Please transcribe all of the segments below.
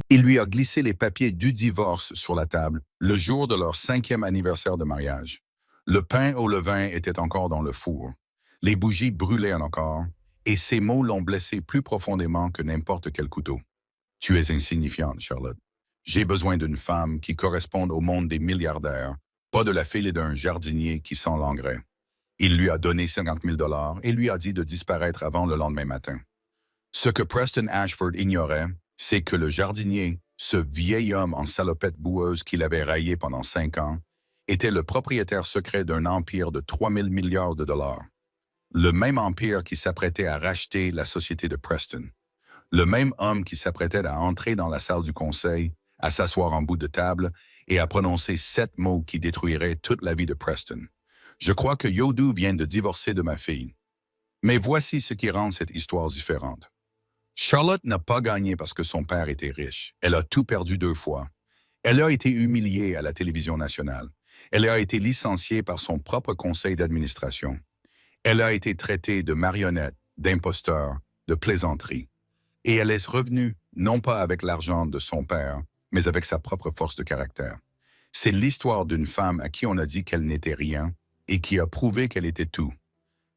Il lui a glissé les papiers du divorce sur la table le jour de leur 5e anniversaire de mariage. Le pain au levain était encore dans le four. Les bougies brûlaient encore, et ces mots l'ont blessé plus profondément que n'importe quel couteau. Tu es insignifiante, Charlotte. J'ai besoin d'une femme qui corresponde au monde des milliardaires, pas de la fille d'un jardinier qui sent l'engrais. Il lui a donné 50 000 et lui a dit de disparaître avant le lendemain matin. Ce que Preston Ashford ignorait, c'est que le jardinier, ce vieil homme en salopette boueuse qu'il avait raillé pendant 5 ans, était le propriétaire secret d'un empire de 3 000 milliards de dollars. Le même empire qui s'apprêtait à racheter la société de Preston. Le même homme qui s'apprêtait à entrer dans la salle du conseil, à s'asseoir en bout de table et à prononcer 7 mots qui détruiraient toute la vie de Preston. Je crois que Yodu vient de divorcer de ma fille. Mais voici ce qui rend cette histoire différente. Charlotte n'a pas gagné parce que son père était riche. Elle a tout perdu 2 fois. Elle a été humiliée à la télévision nationale. Elle a été licenciée par son propre conseil d'administration. Elle a été traitée de marionnette, d'imposteur, de plaisanterie. Et elle est revenue, non pas avec l'argent de son père, mais avec sa propre force de caractère. C'est l'histoire d'une femme à qui on a dit qu'elle n'était rien et qui a prouvé qu'elle était tout.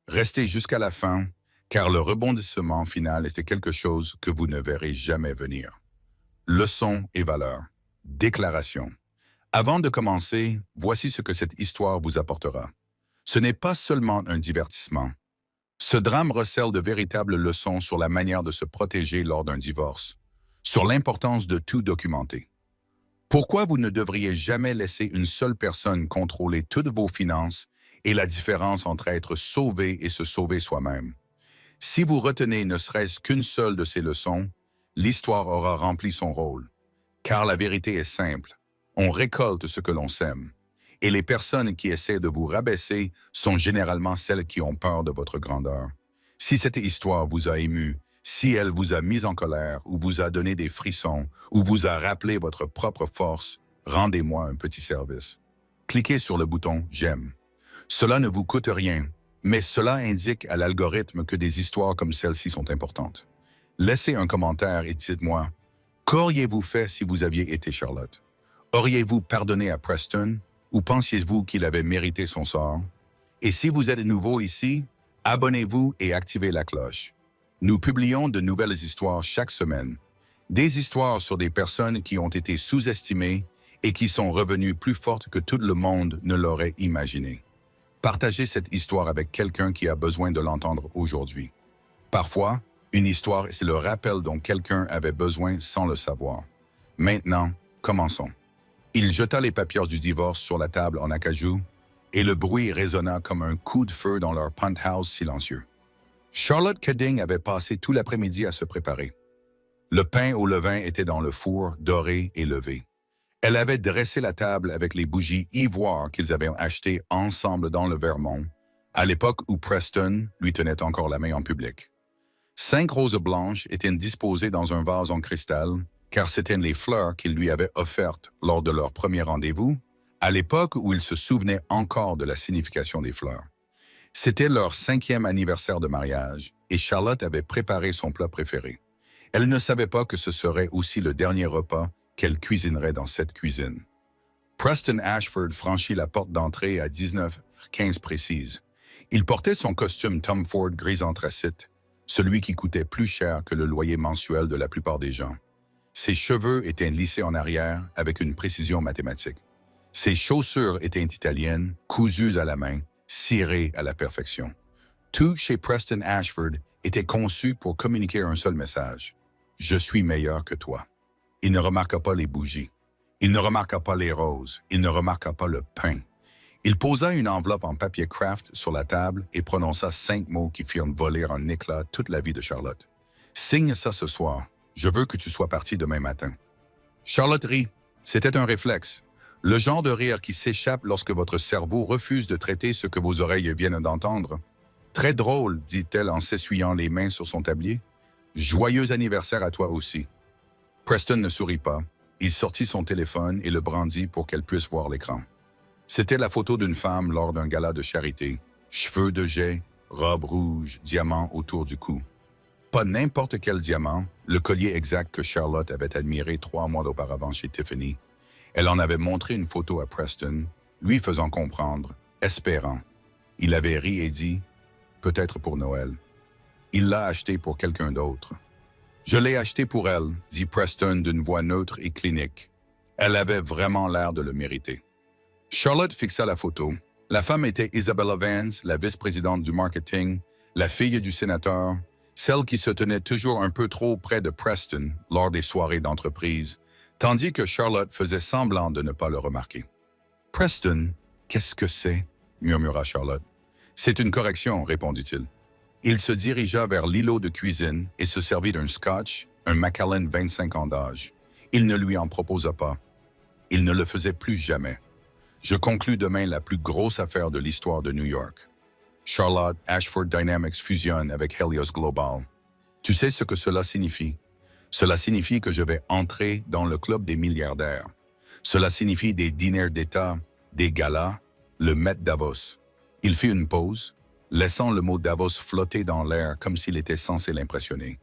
Restez jusqu'à la fin, car le rebondissement final était quelque chose que vous ne verrez jamais venir. Leçon et valeur. Déclaration. Avant de commencer, voici ce que cette histoire vous apportera. Ce n'est pas seulement un divertissement. Ce drame recèle de véritables leçons sur la manière de se protéger lors d'un divorce, sur l'importance de tout documenter. Pourquoi vous ne devriez jamais laisser une seule personne contrôler toutes vos finances et la différence entre être sauvé et se sauver soi-même. Si vous retenez ne serait-ce qu'une seule de ces leçons, l'histoire aura rempli son rôle. Car la vérité est simple, on récolte ce que l'on sème. Et les personnes qui essaient de vous rabaisser sont généralement celles qui ont peur de votre grandeur. Si cette histoire vous a ému, si elle vous a mis en colère, ou vous a donné des frissons, ou vous a rappelé votre propre force, rendez-moi un petit service. Cliquez sur le bouton « J'aime ». Cela ne vous coûte rien, mais cela indique à l'algorithme que des histoires comme celle-ci sont importantes. Laissez un commentaire et dites-moi, qu'auriez-vous fait si vous aviez été Charlotte? Auriez-vous pardonné à Preston ou pensiez-vous qu'il avait mérité son sort? Et si vous êtes nouveau ici, abonnez-vous et activez la cloche. Nous publions de nouvelles histoires chaque semaine. Des histoires sur des personnes qui ont été sous-estimées et qui sont revenues plus fortes que tout le monde ne l'aurait imaginé. Partagez cette histoire avec quelqu'un qui a besoin de l'entendre aujourd'hui. Parfois, une histoire, c'est le rappel dont quelqu'un avait besoin sans le savoir. Maintenant, commençons. Il jeta les papiers du divorce sur la table en acajou, et le bruit résonna comme un coup de feu dans leur penthouse silencieux. Charlotte Keding avait passé tout l'après-midi à se préparer. Le pain au levain était dans le four, doré et levé. Elle avait dressé la table avec les bougies ivoire qu'ils avaient achetées ensemble dans le Vermont, à l'époque où Preston lui tenait encore la main en public. 5 roses blanches étaient disposées dans un vase en cristal, car c'étaient les fleurs qu'il lui avait offertes lors de leur premier rendez-vous, à l'époque où il se souvenait encore de la signification des fleurs. C'était leur 5e anniversaire de mariage, et Charlotte avait préparé son plat préféré. Elle ne savait pas que ce serait aussi le dernier repas qu'elle cuisinerait dans cette cuisine. Preston Ashford franchit la porte d'entrée à 19h15 précise. Il portait son costume Tom Ford gris anthracite, celui qui coûtait plus cher que le loyer mensuel de la plupart des gens. Ses cheveux étaient lissés en arrière avec une précision mathématique. Ses chaussures étaient italiennes, cousues à la main, cirées à la perfection. Tout chez Preston Ashford était conçu pour communiquer un seul message. « Je suis meilleur que toi ». Il ne remarqua pas les bougies. Il ne remarqua pas les roses. Il ne remarqua pas le pain. Il posa une enveloppe en papier craft sur la table et prononça 5 mots qui firent voler en éclats toute la vie de Charlotte. « Signe ça ce soir. Je veux que tu sois parti demain matin. » Charlotte rit. C'était un réflexe. Le genre de rire qui s'échappe lorsque votre cerveau refuse de traiter ce que vos oreilles viennent d'entendre. « Très drôle, dit-elle en s'essuyant les mains sur son tablier. « Joyeux anniversaire à toi aussi. » Preston ne sourit pas. Il sortit son téléphone et le brandit pour qu'elle puisse voir l'écran. C'était la photo d'une femme lors d'un gala de charité. Cheveux de jais, robe rouge, diamant autour du cou. Pas n'importe quel diamant, le collier exact que Charlotte avait admiré 3 mois auparavant chez Tiffany. Elle en avait montré une photo à Preston, lui faisant comprendre, espérant. Il avait ri et dit, peut-être pour Noël. Il l'a acheté pour quelqu'un d'autre. Je l'ai acheté pour elle, dit Preston d'une voix neutre et clinique. Elle avait vraiment l'air de le mériter. Charlotte fixa la photo. La femme était Isabella Vance, la vice-présidente du marketing, la fille du sénateur, celle qui se tenait toujours un peu trop près de Preston lors des soirées d'entreprise, tandis que Charlotte faisait semblant de ne pas le remarquer. « Preston, qu'est-ce que c'est ?» murmura Charlotte. « C'est une correction, répondit-il. » Il se dirigea vers l'îlot de cuisine et se servit d'un scotch, un Macallan 25 ans d'âge. Il ne lui en proposa pas. Il ne le faisait plus jamais. Je conclus demain la plus grosse affaire de l'histoire de New York. Charlotte Ashford Dynamics fusionne avec Helios Global. Tu sais ce que cela signifie? Cela signifie que je vais entrer dans le club des milliardaires. Cela signifie des dîners d'État, des galas, le Met Davos. Il fit une pause, laissant le mot Davos flotter dans l'air comme s'il était censé l'impressionner.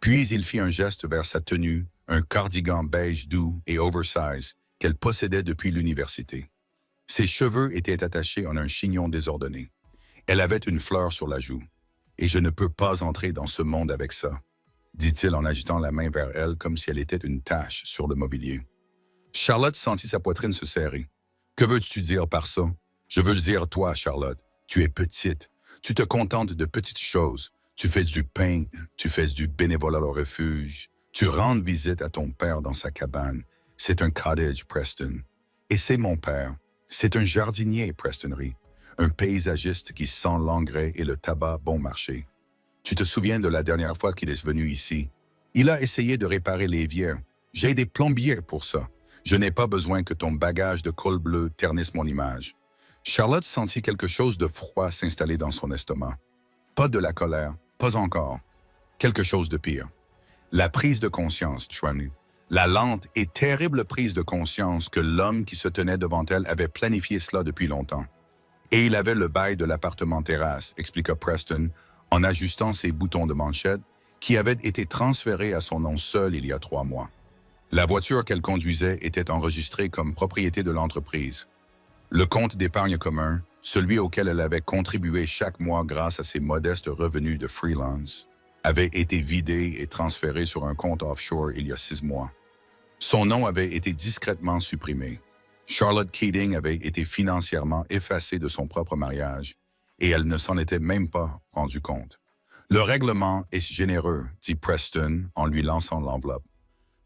Puis il fit un geste vers sa tenue, un cardigan beige doux et oversize qu'elle possédait depuis l'université. Ses cheveux étaient attachés en un chignon désordonné. Elle avait une fleur sur la joue. « Et je ne peux pas entrer dans ce monde avec ça », dit-il en agitant la main vers elle comme si elle était une tache sur le mobilier. Charlotte sentit sa poitrine se serrer. « Que veux-tu dire par ça? Je veux dire toi, Charlotte. Tu es petite. Tu te contentes de petites choses. Tu fais du pain, tu fais du bénévolat au refuge. Tu rends visite à ton père dans sa cabane. C'est un cottage, Preston. Et c'est mon père. C'est un jardinier, Prestonry. Un paysagiste qui sent l'engrais et le tabac bon marché. Tu te souviens de la dernière fois qu'il est venu ici? Il a essayé de réparer l'évier. J'ai des plombiers pour ça. Je n'ai pas besoin que ton bagage de col bleu ternisse mon image. Charlotte sentit quelque chose de froid s'installer dans son estomac. Pas de la colère, pas encore. Quelque chose de pire. La prise de conscience, Shwani. La lente et terrible prise de conscience que l'homme qui se tenait devant elle avait planifié cela depuis longtemps. Et il avait le bail de l'appartement terrasse, expliqua Preston, en ajustant ses boutons de manchette, qui avaient été transférés à son nom seul il y a 3 mois. La voiture qu'elle conduisait était enregistrée comme propriété de l'entreprise. Le compte d'épargne commun, celui auquel elle avait contribué chaque mois grâce à ses modestes revenus de freelance, avait été vidé et transféré sur un compte offshore il y a 6 mois. Son nom avait été discrètement supprimé. Charlotte Keating avait été financièrement effacée de son propre mariage et elle ne s'en était même pas rendue compte. « Le règlement est généreux, » dit Preston en lui lançant l'enveloppe.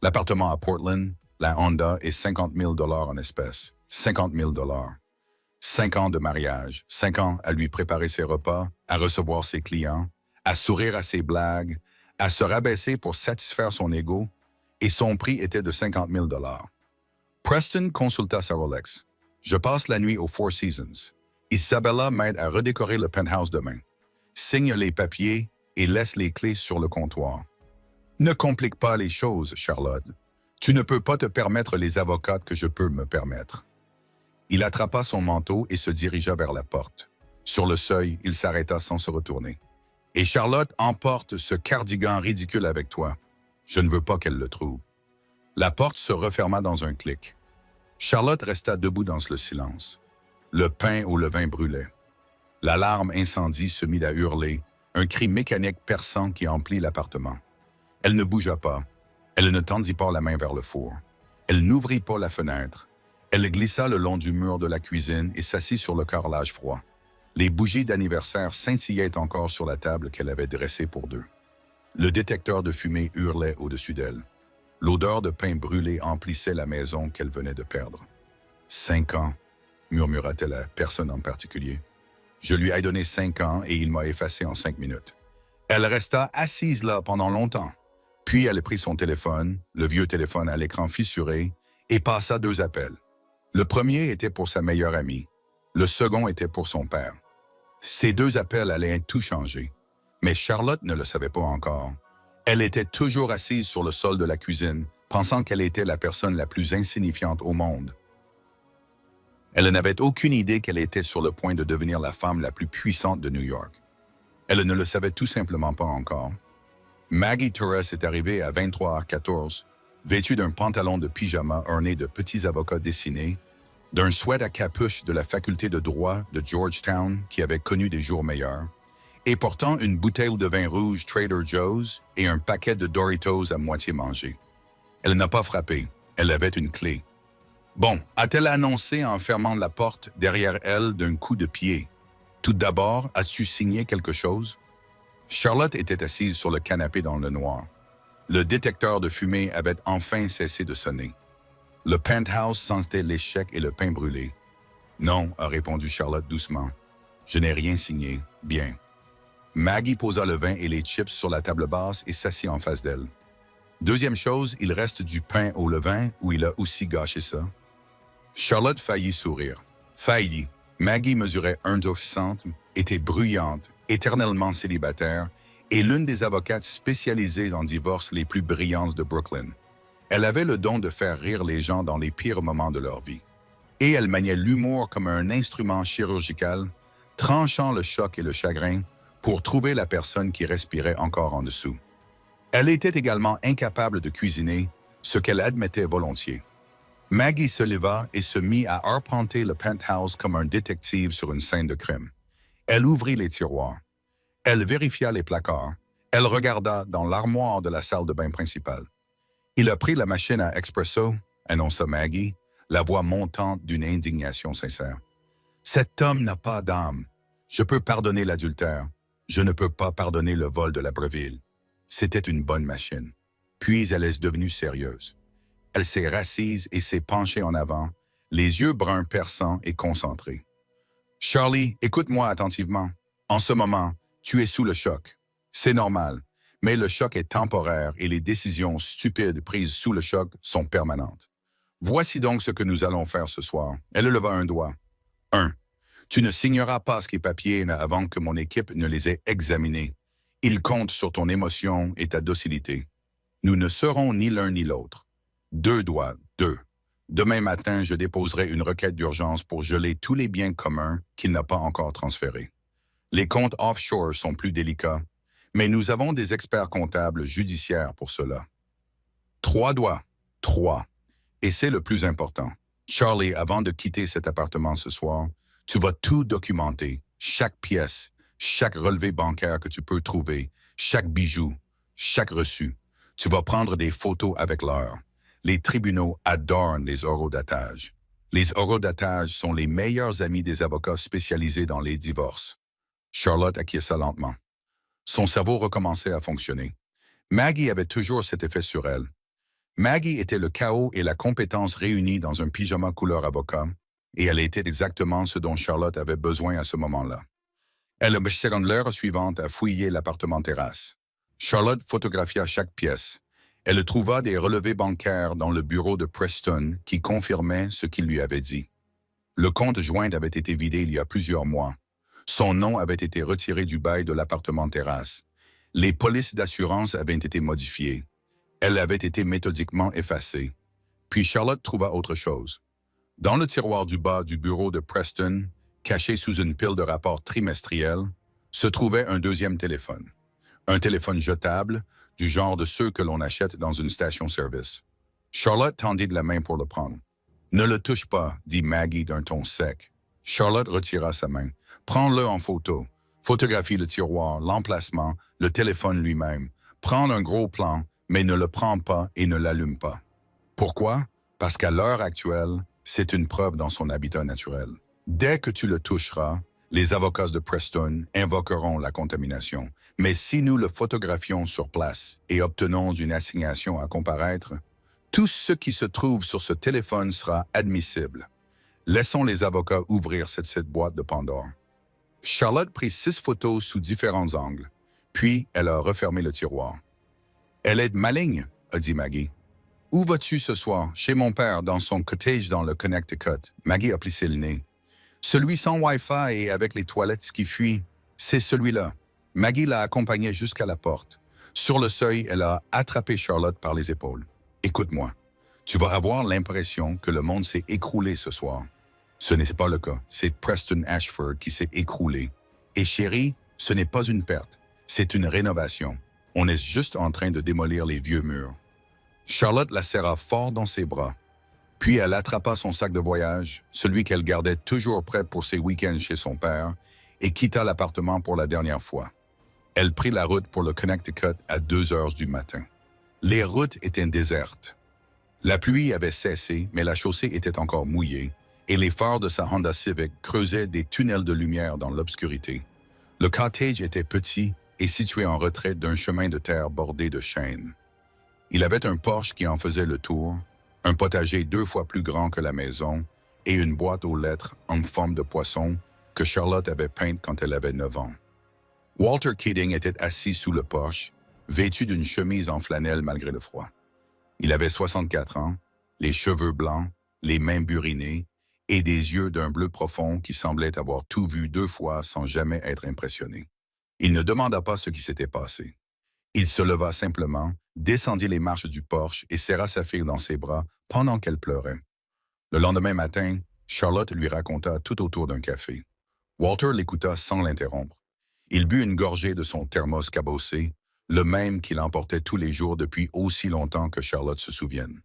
L'appartement à Portland, la Honda et 50 000 $ en espèces. 50 000 $. 5 ans de mariage, 5 ans à lui préparer ses repas, à recevoir ses clients, à sourire à ses blagues, à se rabaisser pour satisfaire son ego, et son prix était de 50 000 $. Preston consulta sa Rolex. « Je passe la nuit aux Four Seasons. Isabella m'aide à redécorer le penthouse demain. Signe les papiers et laisse les clés sur le comptoir. Ne complique pas les choses, Charlotte. Tu ne peux pas te permettre les avocats que je peux me permettre. » Il attrapa son manteau et se dirigea vers la porte. Sur le seuil, il s'arrêta sans se retourner. « Et Charlotte, emporte ce cardigan ridicule avec toi. Je ne veux pas qu'elle le trouve. » La porte se referma dans un clic. Charlotte resta debout dans le silence. Le pain au levain brûlait. L'alarme incendie se mit à hurler, un cri mécanique perçant qui emplit l'appartement. Elle ne bougea pas. Elle ne tendit pas la main vers le four. Elle n'ouvrit pas la fenêtre. Elle glissa le long du mur de la cuisine et s'assit sur le carrelage froid. Les bougies d'anniversaire scintillaient encore sur la table qu'elle avait dressée pour deux. Le détecteur de fumée hurlait au-dessus d'elle. L'odeur de pain brûlé emplissait la maison qu'elle venait de perdre. « 5 ans, murmura-t-elle à personne en particulier. Je lui ai donné 5 ans et il m'a effacé en 5 minutes. Elle resta assise là pendant longtemps. Puis elle prit son téléphone, le vieux téléphone à l'écran fissuré, et passa 2 appels. Le premier était pour sa meilleure amie. Le second était pour son père. Ces 2 appels allaient tout changer. Mais Charlotte ne le savait pas encore. Elle était toujours assise sur le sol de la cuisine, pensant qu'elle était la personne la plus insignifiante au monde. Elle n'avait aucune idée qu'elle était sur le point de devenir la femme la plus puissante de New York. Elle ne le savait tout simplement pas encore. Maggie Torres est arrivée à 23h14, vêtue d'un pantalon de pyjama orné de petits avocats dessinés, d'un sweat à capuche de la faculté de droit de Georgetown qui avait connu des jours meilleurs, et portant une bouteille de vin rouge Trader Joe's et un paquet de Doritos à moitié mangé. Elle n'a pas frappé, elle avait une clé. Bon, a-t-elle annoncé en fermant la porte derrière elle d'un coup de pied? Tout d'abord, as-tu signé quelque chose? Charlotte était assise sur le canapé dans le noir. Le détecteur de fumée avait enfin cessé de sonner. Le penthouse sentait l'échec et le pain brûlé. Non, a répondu Charlotte doucement. Je n'ai rien signé. Bien. Maggie posa le vin et les chips sur la table basse et s'assit en face d'elle. Deuxième chose, il reste du pain au levain où il a aussi gâché ça. Charlotte faillit sourire. Faillit. Maggie mesurait 1,60 m, était bruyante, éternellement célibataire et l'une des avocates spécialisées en divorce les plus brillantes de Brooklyn. Elle avait le don de faire rire les gens dans les pires moments de leur vie. Et elle maniait l'humour comme un instrument chirurgical, tranchant le choc et le chagrin pour trouver la personne qui respirait encore en dessous. Elle était également incapable de cuisiner, ce qu'elle admettait volontiers. Maggie se leva et se mit à arpenter le penthouse comme un détective sur une scène de crime. Elle ouvrit les tiroirs. Elle vérifia les placards. Elle regarda dans l'armoire de la salle de bain principale. Il a pris la machine à expresso, annonça Maggie, la voix montante d'une indignation sincère. Cet homme n'a pas d'âme. Je peux pardonner l'adultère. Je ne peux pas pardonner le vol de la Breville. C'était une bonne machine. Puis elle est devenue sérieuse. Elle s'est rassise et s'est penchée en avant, les yeux bruns perçants et concentrés. « Charlie, écoute-moi attentivement. En ce moment, tu es sous le choc. C'est normal, mais le choc est temporaire et les décisions stupides prises sous le choc sont permanentes. Voici donc ce que nous allons faire ce soir. » Elle leva un doigt. 1. Tu ne signeras pas ces papiers avant que mon équipe ne les ait examinés. Ils comptent sur ton émotion et ta docilité. Nous ne serons ni l'un ni l'autre. 2 doigts. 2. Demain matin, je déposerai une requête d'urgence pour geler tous les biens communs qu'il n'a pas encore transférés. Les comptes offshore sont plus délicats, mais nous avons des experts comptables judiciaires pour cela. 3 doigts. 3. Et c'est le plus important. Charlie, avant de quitter cet appartement ce soir, tu vas tout documenter, chaque pièce, chaque relevé bancaire que tu peux trouver, chaque bijou, chaque reçu. Tu vas prendre des photos avec l'heure. Les tribunaux adorent les horodatage. Les horodatage sont les meilleurs amis des avocats spécialisés dans les divorces. Charlotte acquiesça lentement. Son cerveau recommençait à fonctionner. Maggie avait toujours cet effet sur elle. Maggie était le chaos et la compétence réunis dans un pyjama couleur avocat, et elle était exactement ce dont Charlotte avait besoin à ce moment-là. Elle passait l'heure suivante à fouiller l'appartement terrasse. Charlotte photographia chaque pièce. Elle trouva des relevés bancaires dans le bureau de Preston qui confirmaient ce qu'il lui avait dit. Le compte joint avait été vidé il y a plusieurs mois. Son nom avait été retiré du bail de l'appartement terrasse. Les polices d'assurance avaient été modifiées. Elle avait été méthodiquement effacée. Puis Charlotte trouva autre chose. Dans le tiroir du bas du bureau de Preston, caché sous une pile de rapports trimestriels, se trouvait un deuxième téléphone. Un téléphone jetable, du genre de ceux que l'on achète dans une station-service. Charlotte tendit de la main pour le prendre. « Ne le touche pas, » dit Maggie d'un ton sec. Charlotte retira sa main. « Prends-le en photo. Photographie le tiroir, l'emplacement, le téléphone lui-même. Prends un gros plan, mais ne le prends pas et ne l'allume pas. » Pourquoi? Parce qu'à l'heure actuelle, c'est une preuve dans son habitat naturel. Dès que tu le toucheras, les avocats de Preston invoqueront la contamination. Mais si nous le photographions sur place et obtenons une assignation à comparaître, tout ce qui se trouve sur ce téléphone sera admissible. Laissons les avocats ouvrir cette boîte de Pandore. Charlotte prit 6 photos sous différents angles, puis elle a refermé le tiroir. « Elle est maligne, » a dit Maggie. « Où vas-tu ce soir? »« Chez mon père, dans son cottage dans le Connecticut. » Maggie a plissé le nez. « Celui sans Wi-Fi et avec les toilettes qui fuient, c'est celui-là. » Maggie l'a accompagnée jusqu'à la porte. Sur le seuil, elle a attrapé Charlotte par les épaules. « Écoute-moi, tu vas avoir l'impression que le monde s'est écroulé ce soir. Ce n'est pas le cas. C'est Preston Ashford qui s'est écroulé. Et chérie, ce n'est pas une perte, c'est une rénovation. On est juste en train de démolir les vieux murs. Charlotte la serra fort dans ses bras. Puis elle attrapa son sac de voyage, celui qu'elle gardait toujours prêt pour ses week-ends chez son père, et quitta l'appartement pour la dernière fois. Elle prit la route pour le Connecticut à 2 heures du matin. Les routes étaient désertes. La pluie avait cessé, mais la chaussée était encore mouillée, et les phares de sa Honda Civic creusaient des tunnels de lumière dans l'obscurité. Le cottage était petit et situé en retrait d'un chemin de terre bordé de chênes. Il avait un porche qui en faisait le tour, un potager 2 fois plus grand que la maison et une boîte aux lettres en forme de poisson que Charlotte avait peinte quand elle avait 9 ans. Walter Keating était assis sous le porche, vêtu d'une chemise en flanelle malgré le froid. Il avait 64 ans, les cheveux blancs, les mains burinées et des yeux d'un bleu profond qui semblaient avoir tout vu 2 fois sans jamais être impressionné. Il ne demanda pas ce qui s'était passé. Il se leva simplement, descendit les marches du porche et serra sa fille dans ses bras pendant qu'elle pleurait. Le lendemain matin, Charlotte lui raconta tout autour d'un café. Walter l'écouta sans l'interrompre. Il but une gorgée de son thermos cabossé, le même qu'il emportait tous les jours depuis aussi longtemps que Charlotte se souvienne.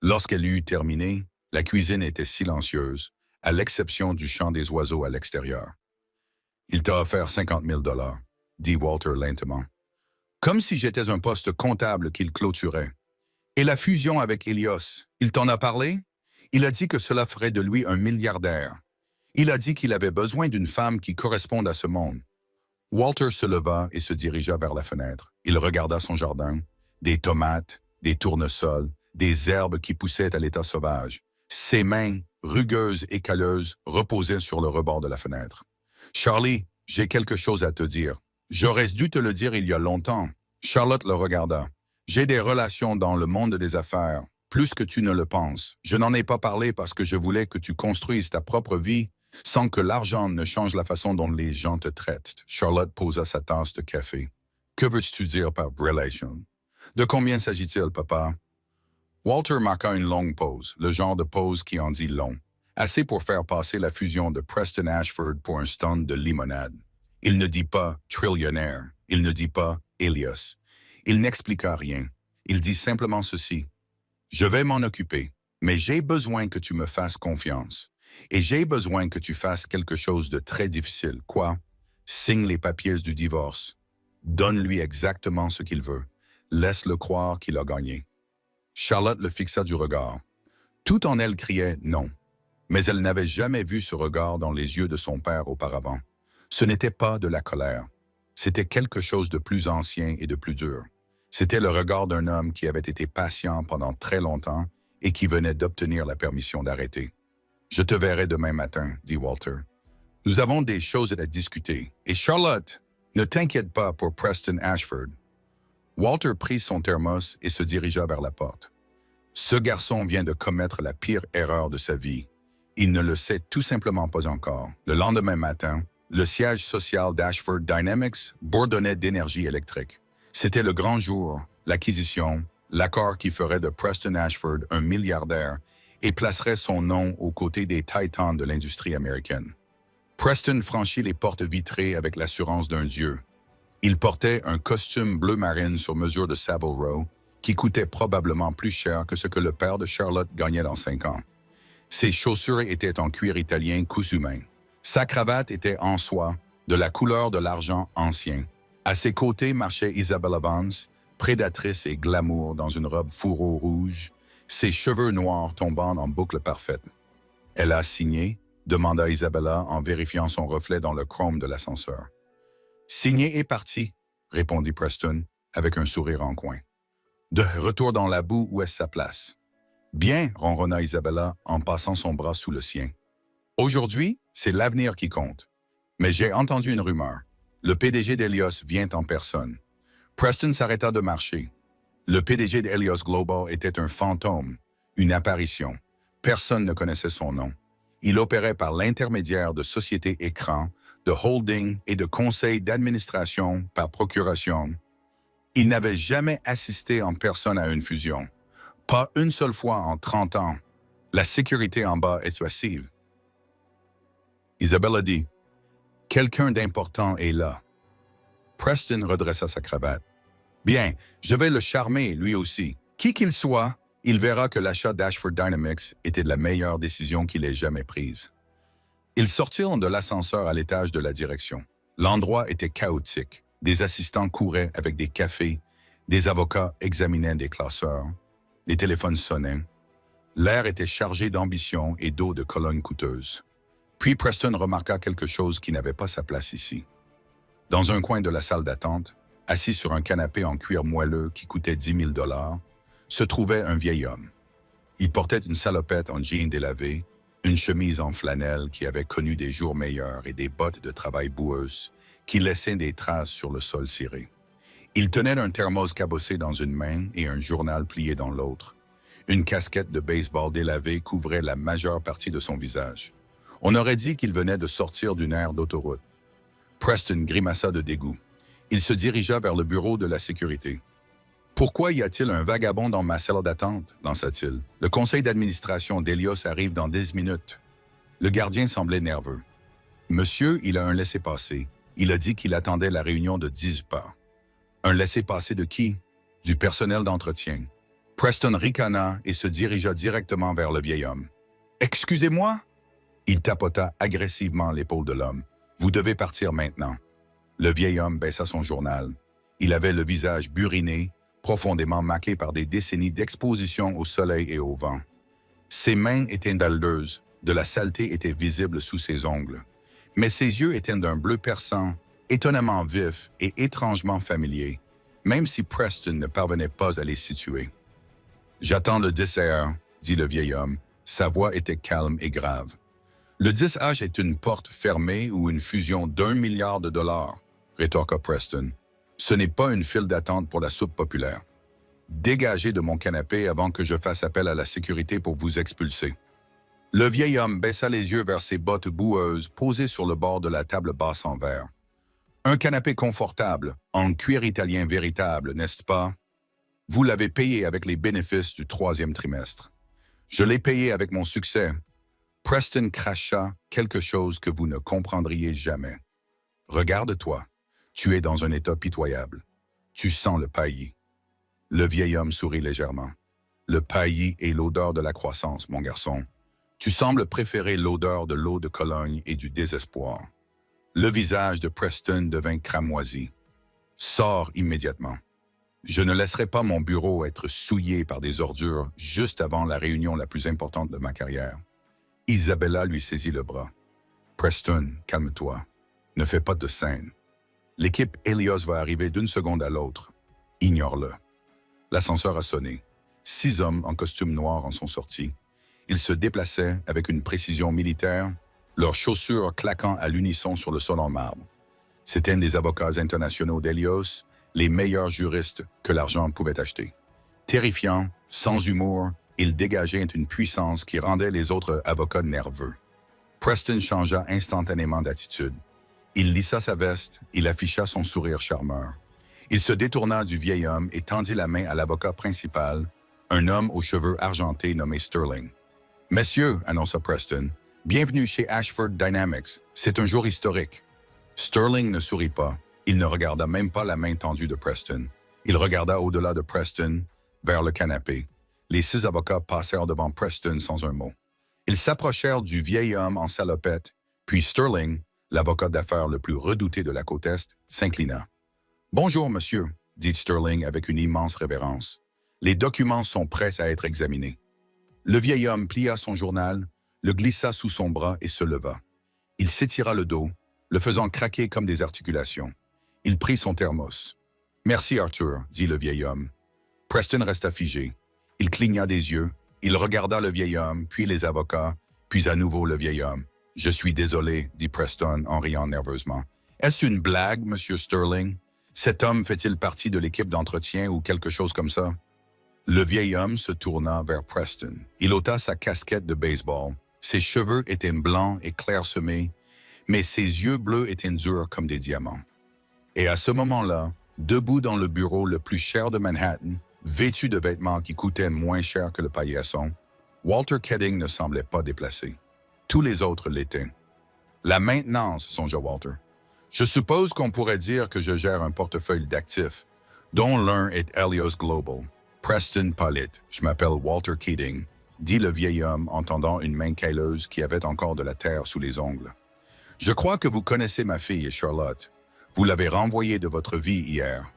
Lorsqu'elle eut terminé, la cuisine était silencieuse, à l'exception du chant des oiseaux à l'extérieur. « Il t'a offert 50 000 $, dit Walter lentement. Comme si j'étais un poste comptable qu'il clôturait. Et la fusion avec Helios, il t'en a parlé? Il a dit que cela ferait de lui un milliardaire. Il a dit qu'il avait besoin d'une femme qui corresponde à ce monde. Walter se leva et se dirigea vers la fenêtre. Il regarda son jardin, des tomates, des tournesols, des herbes qui poussaient à l'état sauvage. Ses mains, rugueuses et calleuses, reposaient sur le rebord de la fenêtre. « Charlie, j'ai quelque chose à te dire. J'aurais dû te le dire il y a longtemps. » Charlotte le regarda. « J'ai des relations dans le monde des affaires, plus que tu ne le penses. Je n'en ai pas parlé parce que je voulais que tu construises ta propre vie sans que l'argent ne change la façon dont les gens te traitent. » Charlotte posa sa tasse de café. « Que veux-tu dire par relation? De combien s'agit-il, papa? » Walter marqua une longue pause, le genre de pause qui en dit long, assez pour faire passer la fusion de Preston Ashford pour un stand de limonade. Il ne dit pas « trillionnaire », il ne dit pas « Helios ». Il n'expliqua rien. Il dit simplement ceci. « Je vais m'en occuper, mais j'ai besoin que tu me fasses confiance. Et j'ai besoin que tu fasses quelque chose de très difficile. Quoi? Signe les papiers du divorce. Donne-lui exactement ce qu'il veut. Laisse-le croire qu'il a gagné. » Charlotte le fixa du regard. Tout en elle criait « non ». Mais elle n'avait jamais vu ce regard dans les yeux de son père auparavant. Ce n'était pas de la colère. C'était quelque chose de plus ancien et de plus dur. C'était le regard d'un homme qui avait été patient pendant très longtemps et qui venait d'obtenir la permission d'arrêter. « Je te verrai demain matin, » dit Walter. « Nous avons des choses à discuter. Et Charlotte, ne t'inquiète pas pour Preston Ashford. » Walter prit son thermos et se dirigea vers la porte. Ce garçon vient de commettre la pire erreur de sa vie. Il ne le sait tout simplement pas encore. Le lendemain matin, le siège social d'Ashford Dynamics bourdonnait d'énergie électrique. C'était le grand jour, l'acquisition, l'accord qui ferait de Preston Ashford un milliardaire et placerait son nom aux côtés des titans de l'industrie américaine. Preston franchit les portes vitrées avec l'assurance d'un dieu. Il portait un costume bleu marine sur mesure de Savile Row qui coûtait probablement plus cher que ce que le père de Charlotte gagnait dans 5 ans. Ses chaussures étaient en cuir italien cousu main. Sa cravate était en soie, de la couleur de l'argent ancien. À ses côtés marchait Isabella Vance, prédatrice et glamour dans une robe fourreau rouge, ses cheveux noirs tombant en boucles parfaites. « Elle a signé ?» demanda Isabella en vérifiant son reflet dans le chrome de l'ascenseur. « Signé et parti », répondit Preston avec un sourire en coin. « De retour dans la boue, où est sa place? »« Bien, » ronronna Isabella en passant son bras sous le sien. « Aujourd'hui, c'est l'avenir qui compte. Mais j'ai entendu une rumeur. Le PDG d'Helios vient en personne. » Preston s'arrêta de marcher. Le PDG d'Helios Global était un fantôme, une apparition. Personne ne connaissait son nom. Il opérait par l'intermédiaire de sociétés écrans, de holdings et de conseils d'administration par procuration. Il n'avait jamais assisté en personne à une fusion. Pas une seule fois en 30 ans. La sécurité en bas est excessive. Isabella dit, « Quelqu'un d'important est là. » Preston redressa sa cravate. Bien, je vais le charmer, lui aussi. Qui qu'il soit, il verra que l'achat d'Ashford Dynamics était la meilleure décision qu'il ait jamais prise. Ils sortirent de l'ascenseur à l'étage de la direction. L'endroit était chaotique. Des assistants couraient avec des cafés, des avocats examinaient des classeurs, les téléphones sonnaient. L'air était chargé d'ambition et d'eau de Cologne coûteuse. Puis Preston remarqua quelque chose qui n'avait pas sa place ici. Dans un coin de la salle d'attente, assis sur un canapé en cuir moelleux qui coûtait 10 000 $, se trouvait un vieil homme. Il portait une salopette en jean délavé, une chemise en flanelle qui avait connu des jours meilleurs et des bottes de travail boueuses qui laissaient des traces sur le sol ciré. Il tenait un thermos cabossé dans une main et un journal plié dans l'autre. Une casquette de baseball délavée couvrait la majeure partie de son visage. On aurait dit qu'il venait de sortir d'une aire d'autoroute. Preston grimaça de dégoût. Il se dirigea vers le bureau de la sécurité. « Pourquoi y a-t-il un vagabond dans ma salle d'attente » lança-t-il. « Le conseil d'administration d'Helios arrive dans 10 minutes. » Le gardien semblait nerveux. « Monsieur, il a un laissez-passer. Il a dit qu'il attendait la réunion de 10 pas. » « Un laissez-passer de qui ?»« Du personnel d'entretien. » Preston ricana et se dirigea directement vers le vieil homme. « Excusez-moi ?» Il tapota agressivement l'épaule de l'homme. « Vous devez partir maintenant. » Le vieil homme baissa son journal. Il avait le visage buriné, profondément marqué par des décennies d'exposition au soleil et au vent. Ses mains étaient dalleuses, de la saleté était visible sous ses ongles. Mais ses yeux étaient d'un bleu perçant, étonnamment vif et étrangement familier, même si Preston ne parvenait pas à les situer. « J'attends le dessert, » dit le vieil homme. Sa voix était calme et grave. « Le 10H est une porte fermée ou une fusion d'1 milliard de dollars, » rétorqua Preston. « Ce n'est pas une file d'attente pour la soupe populaire. Dégagez de mon canapé avant que je fasse appel à la sécurité pour vous expulser. » Le vieil homme baissa les yeux vers ses bottes boueuses posées sur le bord de la table basse en verre. Un canapé confortable, en cuir italien véritable, n'est-ce pas? Vous l'avez payé avec les bénéfices du 3e trimestre. Je l'ai payé avec mon succès. Preston cracha quelque chose que vous ne comprendriez jamais. Regarde-toi. Tu es dans un état pitoyable. Tu sens le paillis. Le vieil homme sourit légèrement. Le paillis est l'odeur de la croissance, mon garçon. Tu sembles préférer l'odeur de l'eau de Cologne et du désespoir. Le visage de Preston devint cramoisi. Sors immédiatement. Je ne laisserai pas mon bureau être souillé par des ordures juste avant la réunion la plus importante de ma carrière. Isabella lui saisit le bras. Preston, calme-toi. Ne fais pas de scène. L'équipe Helios va arriver d'une seconde à l'autre. Ignore-le. L'ascenseur a sonné. 6 hommes en costume noir en sont sortis. Ils se déplaçaient avec une précision militaire, leurs chaussures claquant à l'unisson sur le sol en marbre. C'étaient des avocats internationaux d'Helios, les meilleurs juristes que l'argent pouvait acheter. Terrifiants, sans humour, ils dégageaient une puissance qui rendait les autres avocats nerveux. Preston changea instantanément d'attitude. Il lissa sa veste, il afficha son sourire charmeur. Il se détourna du vieil homme et tendit la main à l'avocat principal, un homme aux cheveux argentés nommé Sterling. « Messieurs, annonça Preston, bienvenue chez Ashford Dynamics. C'est un jour historique. » Sterling ne sourit pas. Il ne regarda même pas la main tendue de Preston. Il regarda au-delà de Preston, vers le canapé. Les 6 avocats passèrent devant Preston sans un mot. Ils s'approchèrent du vieil homme en salopette, puis Sterling, l'avocat d'affaires le plus redouté de la côte Est, s'inclina. « Bonjour, monsieur, » dit Sterling avec une immense révérence. « Les documents sont prêts à être examinés. » Le vieil homme plia son journal, le glissa sous son bras et se leva. Il s'étira le dos, le faisant craquer comme des articulations. Il prit son thermos. « Merci, Arthur, » dit le vieil homme. Preston resta figé. Il cligna des yeux, il regarda le vieil homme, puis les avocats, puis à nouveau le vieil homme. « Je suis désolé, » dit Preston en riant nerveusement. « Est-ce une blague, monsieur Sterling? Cet homme fait-il partie de l'équipe d'entretien ou quelque chose comme ça? » Le vieil homme se tourna vers Preston. Il ôta sa casquette de baseball. Ses cheveux étaient blancs et clairsemés, mais ses yeux bleus étaient durs comme des diamants. Et à ce moment-là, debout dans le bureau le plus cher de Manhattan, vêtu de vêtements qui coûtaient moins cher que le paillasson, Walter Kedding ne semblait pas déplacé. Tous les autres l'étaient. La maintenance, songea Walter. Je suppose qu'on pourrait dire que je gère un portefeuille d'actifs. dont l'un est Helios Global. Preston Pollitt, je m'appelle Walter Keating, dit le vieil homme en tendant une main cailleuse qui avait encore de la terre sous les ongles. Je crois que vous connaissez ma fille, Charlotte. Vous l'avez renvoyée de votre vie hier.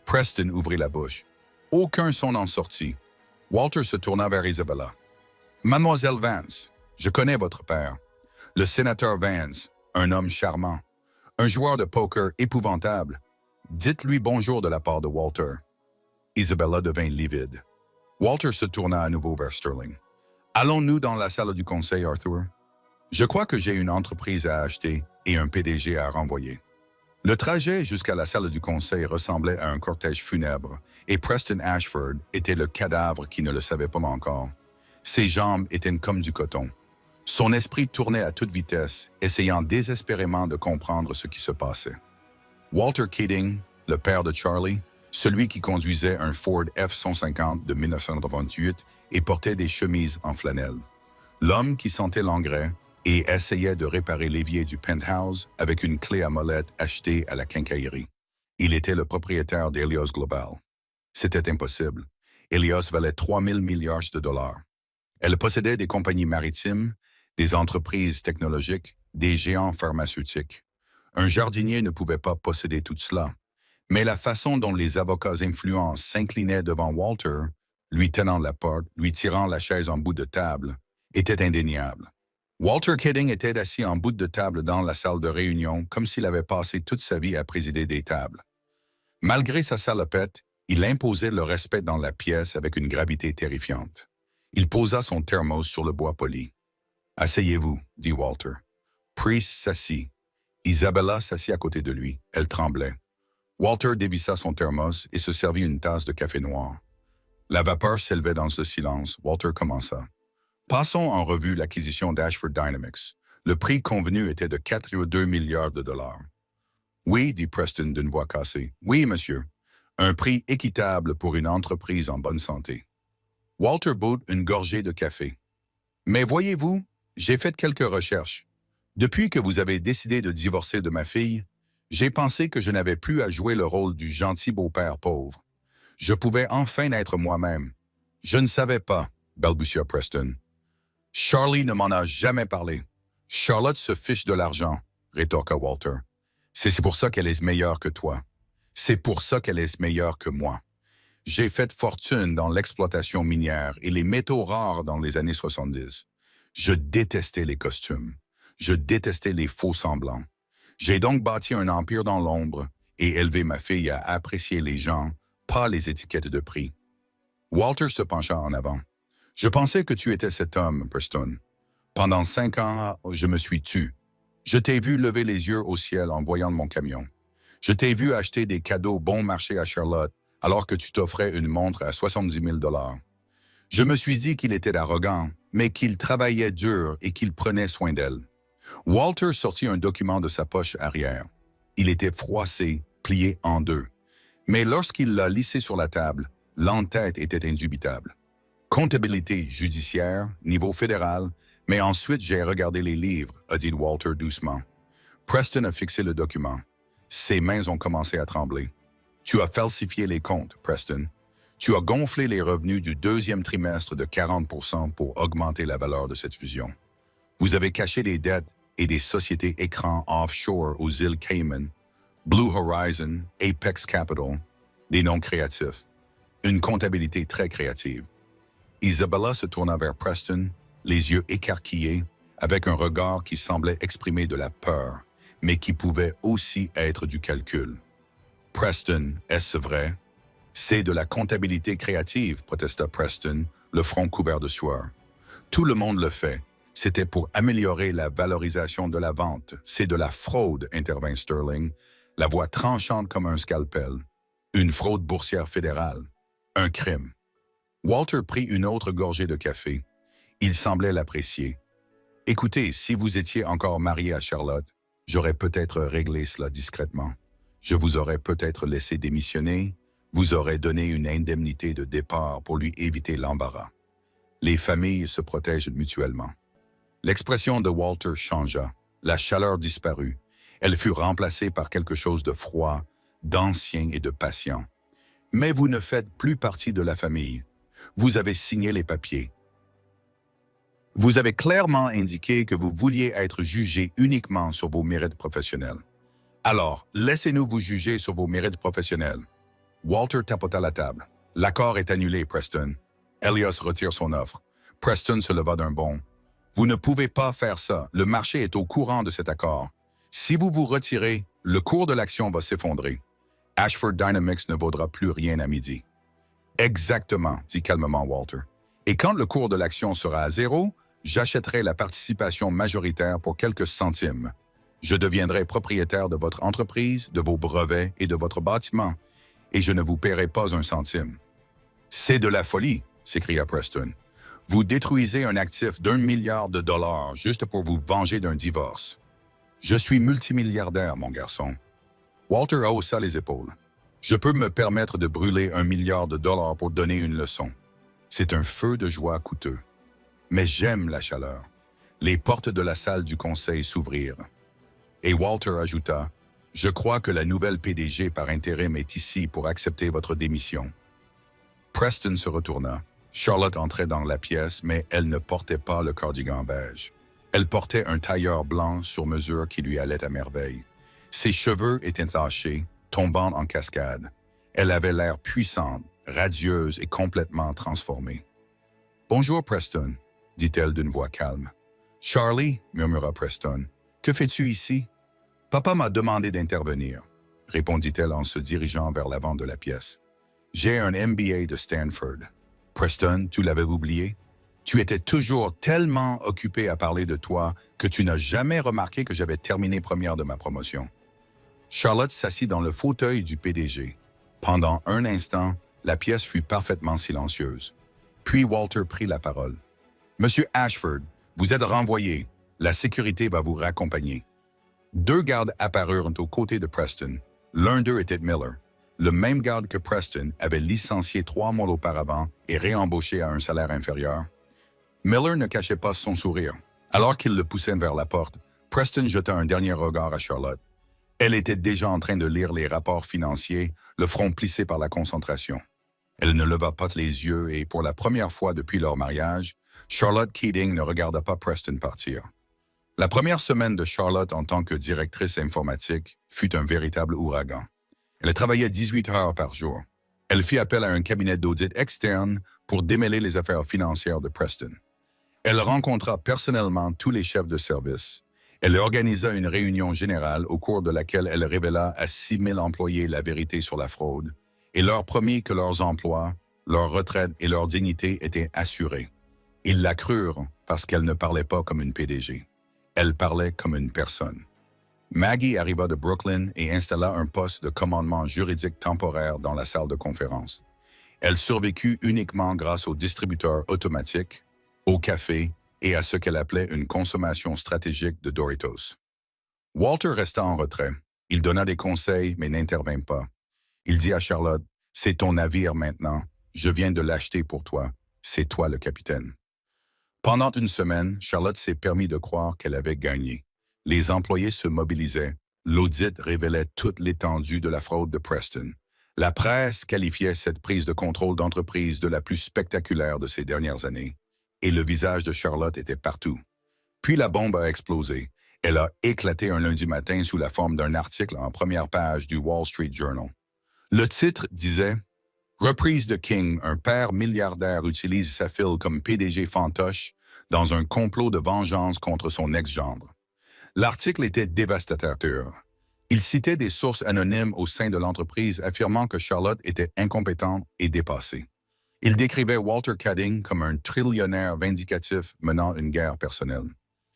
Preston ouvrit la bouche. Aucun son n'en sortit. Walter se tourna vers Isabella. Mademoiselle Vance, je connais votre père. Le sénateur Vance, un homme charmant. Un joueur de poker épouvantable. Dites-lui bonjour de la part de Walter. Isabella devint livide. Walter se tourna à nouveau vers Sterling. Allons-nous dans la salle du conseil, Arthur? Je crois que j'ai une entreprise à acheter et un PDG à renvoyer. Le trajet jusqu'à la salle du conseil ressemblait à un cortège funèbre, et Preston Ashford était le cadavre qui ne le savait pas encore. Ses jambes étaient comme du coton. Son esprit tournait à toute vitesse, essayant désespérément de comprendre ce qui se passait. Walter Keating, le père de Charlie, celui qui conduisait un Ford F-150 de 1928 et portait des chemises en flanelle. L'homme qui sentait l'engrais et essayait de réparer l'évier du penthouse avec une clé à molette achetée à la quincaillerie. Il était le propriétaire d'Helios Global. C'était impossible. Helios valait 3 000 milliards de dollars. Elle possédait des compagnies maritimes, des entreprises technologiques, des géants pharmaceutiques. Un jardinier ne pouvait pas posséder tout cela. Mais la façon dont les avocats influents s'inclinaient devant Walter, lui tenant la porte, lui tirant la chaise en bout de table, était indéniable. Walter Keating était assis en bout de table dans la salle de réunion comme s'il avait passé toute sa vie à présider des tables. Malgré sa salopette, il imposait le respect dans la pièce avec une gravité terrifiante. Il posa son thermos sur le bois poli. « Asseyez-vous, » dit Walter. Priest s'assit. Isabella s'assit à côté de lui. Elle tremblait. Walter dévissa son thermos et se servit une tasse de café noir. La vapeur s'élevait dans ce silence. Walter commença. Passons en revue l'acquisition d'Ashford Dynamics. Le prix convenu était de 4,2 milliards de dollars. Oui, dit Preston d'une voix cassée. Oui, monsieur. Un prix équitable pour une entreprise en bonne santé. Walter bout une gorgée de café. Mais voyez-vous, j'ai fait quelques recherches. Depuis que vous avez décidé de divorcer de ma fille, j'ai pensé que je n'avais plus à jouer le rôle du gentil beau-père pauvre. Je pouvais enfin être moi-même. Je ne savais pas, balbutia Preston. Charlie ne m'en a jamais parlé. Charlotte se fiche de l'argent, rétorqua Walter. C'est pour ça qu'elle est meilleure que toi. C'est pour ça qu'elle est meilleure que moi. J'ai fait fortune dans l'exploitation minière et les métaux rares dans les années 70. Je détestais les costumes. Je détestais les faux semblants. J'ai donc bâti un empire dans l'ombre et élevé ma fille à apprécier les gens, pas les étiquettes de prix. Walter se pencha en avant. Je pensais que tu étais cet homme, Preston. Pendant 5 ans, je me suis tu. Je t'ai vu lever les yeux au ciel en voyant mon camion. Je t'ai vu acheter des cadeaux bon marché à Charlotte alors que tu t'offrais une montre à 70 000 $. Je me suis dit qu'il était arrogant, mais qu'il travaillait dur et qu'il prenait soin d'elle. Walter sortit un document de sa poche arrière. Il était froissé, plié en deux. Mais lorsqu'il l'a lissé sur la table, l'entête était indubitable. Comptabilité judiciaire, niveau fédéral, mais ensuite j'ai regardé les livres, a dit Walter doucement. Preston a fixé le document. Ses mains ont commencé à trembler. Tu as falsifié les comptes, Preston. Tu as gonflé les revenus du 2e trimestre de 40% pour augmenter la valeur de cette fusion. Vous avez caché des dettes et des sociétés écrans offshore aux îles Cayman, Blue Horizon, Apex Capital, des noms créatifs. Une comptabilité très créative. Isabella se tourna vers Preston, les yeux écarquillés, avec un regard qui semblait exprimer de la peur, mais qui pouvait aussi être du calcul. Preston, est-ce vrai? C'est de la comptabilité créative, protesta Preston, le front couvert de sueur. Tout le monde le fait. C'était pour améliorer la valorisation de la vente. C'est de la fraude, intervint Sterling, la voix tranchante comme un scalpel. Une fraude boursière fédérale. Un crime. Walter prit une autre gorgée de café. Il semblait l'apprécier. Écoutez, si vous étiez encore marié à Charlotte, j'aurais peut-être réglé cela discrètement. Je vous aurais peut-être laissé démissionner, vous aurais donné une indemnité de départ pour lui éviter l'embarras. Les familles se protègent mutuellement. L'expression de Walter changea. La chaleur disparut. Elle fut remplacée par quelque chose de froid, d'ancien et de patient. Mais vous ne faites plus partie de la famille. Vous avez signé les papiers. Vous avez clairement indiqué que vous vouliez être jugé uniquement sur vos mérites professionnels. Alors, laissez-nous vous juger sur vos mérites professionnels. Walter tapota la table. L'accord est annulé, Preston. Elias retire son offre. Preston se leva d'un bond. Vous ne pouvez pas faire ça. Le marché est au courant de cet accord. Si vous vous retirez, le cours de l'action va s'effondrer. Ashford Dynamics ne vaudra plus rien à midi. Exactement, dit calmement Walter. Et quand le cours de l'action sera à zéro, j'achèterai la participation majoritaire pour quelques centimes. Je deviendrai propriétaire de votre entreprise, de vos brevets et de votre bâtiment, et je ne vous paierai pas un centime. C'est de la folie, s'écria Preston. Vous détruisez un actif d'1 milliard de dollars juste pour vous venger d'un divorce. Je suis multimilliardaire, mon garçon. Walter haussa les épaules. Je peux me permettre de brûler 1 milliard de dollars pour donner une leçon. C'est un feu de joie coûteux. Mais j'aime la chaleur. Les portes de la salle du conseil s'ouvrirent. Et Walter ajouta, « Je crois que la nouvelle PDG par intérim est ici pour accepter votre démission. » Preston se retourna. Charlotte entrait dans la pièce, mais elle ne portait pas le cardigan beige. Elle portait un tailleur blanc sur mesure qui lui allait à merveille. Ses cheveux étaient tachés, tombant en cascade. Elle avait l'air puissante, radieuse et complètement transformée. « Bonjour, Preston, » dit-elle d'une voix calme. « Charlie, » murmura Preston, « que fais-tu ici? »« Papa m'a demandé d'intervenir, » répondit-elle en se dirigeant vers l'avant de la pièce. « J'ai un MBA de Stanford. » Preston, tu l'avais oublié? Tu étais toujours tellement occupé à parler de toi que tu n'as jamais remarqué que j'avais terminé première de ma promotion. Charlotte s'assit dans le fauteuil du PDG. Pendant un instant, la pièce fut parfaitement silencieuse. Puis Walter prit la parole. « Monsieur Ashford, vous êtes renvoyé. La sécurité va vous raccompagner. » Deux gardes apparurent aux côtés de Preston. L'un d'eux était Miller. Le même garde que Preston avait licencié 3 mois auparavant et réembauché à un salaire inférieur. Miller ne cachait pas son sourire. Alors qu'il le poussait vers la porte, Preston jeta un dernier regard à Charlotte. Elle était déjà en train de lire les rapports financiers, le front plissé par la concentration. Elle ne leva pas les yeux et, pour la première fois depuis leur mariage, Charlotte Keating ne regarda pas Preston partir. La première semaine de Charlotte en tant que directrice informatique fut un véritable ouragan. Elle travaillait 18 heures par jour. Elle fit appel à un cabinet d'audit externe pour démêler les affaires financières de Preston. Elle rencontra personnellement tous les chefs de service. Elle organisa une réunion générale au cours de laquelle elle révéla à 6 000 employés la vérité sur la fraude et leur promit que leurs emplois, leur retraite et leur dignité étaient assurés. Ils la crurent parce qu'elle ne parlait pas comme une PDG. Elle parlait comme une personne. Maggie arriva de Brooklyn et installa un poste de commandement juridique temporaire dans la salle de conférence. Elle survécut uniquement grâce aux distributeurs automatiques, au café et à ce qu'elle appelait une consommation stratégique de Doritos. Walter resta en retrait. Il donna des conseils, mais n'intervint pas. Il dit à Charlotte, « C'est ton navire maintenant. Je viens de l'acheter pour toi. C'est toi le capitaine. » Pendant une semaine, Charlotte s'est permis de croire qu'elle avait gagné. Les employés se mobilisaient. L'audit révélait toute l'étendue de la fraude de Preston. La presse qualifiait cette prise de contrôle d'entreprise de la plus spectaculaire de ces dernières années. Et le visage de Charlotte était partout. Puis la bombe a explosé. Elle a éclaté un lundi matin sous la forme d'un article en première page du Wall Street Journal. Le titre disait « Reprise de King, un père milliardaire utilise sa fille comme PDG fantoche dans un complot de vengeance contre son ex-gendre. » L'article était dévastateur. Il citait des sources anonymes au sein de l'entreprise affirmant que Charlotte était incompétente et dépassée. Il décrivait Walter Keating comme un trillionnaire vindicatif menant une guerre personnelle.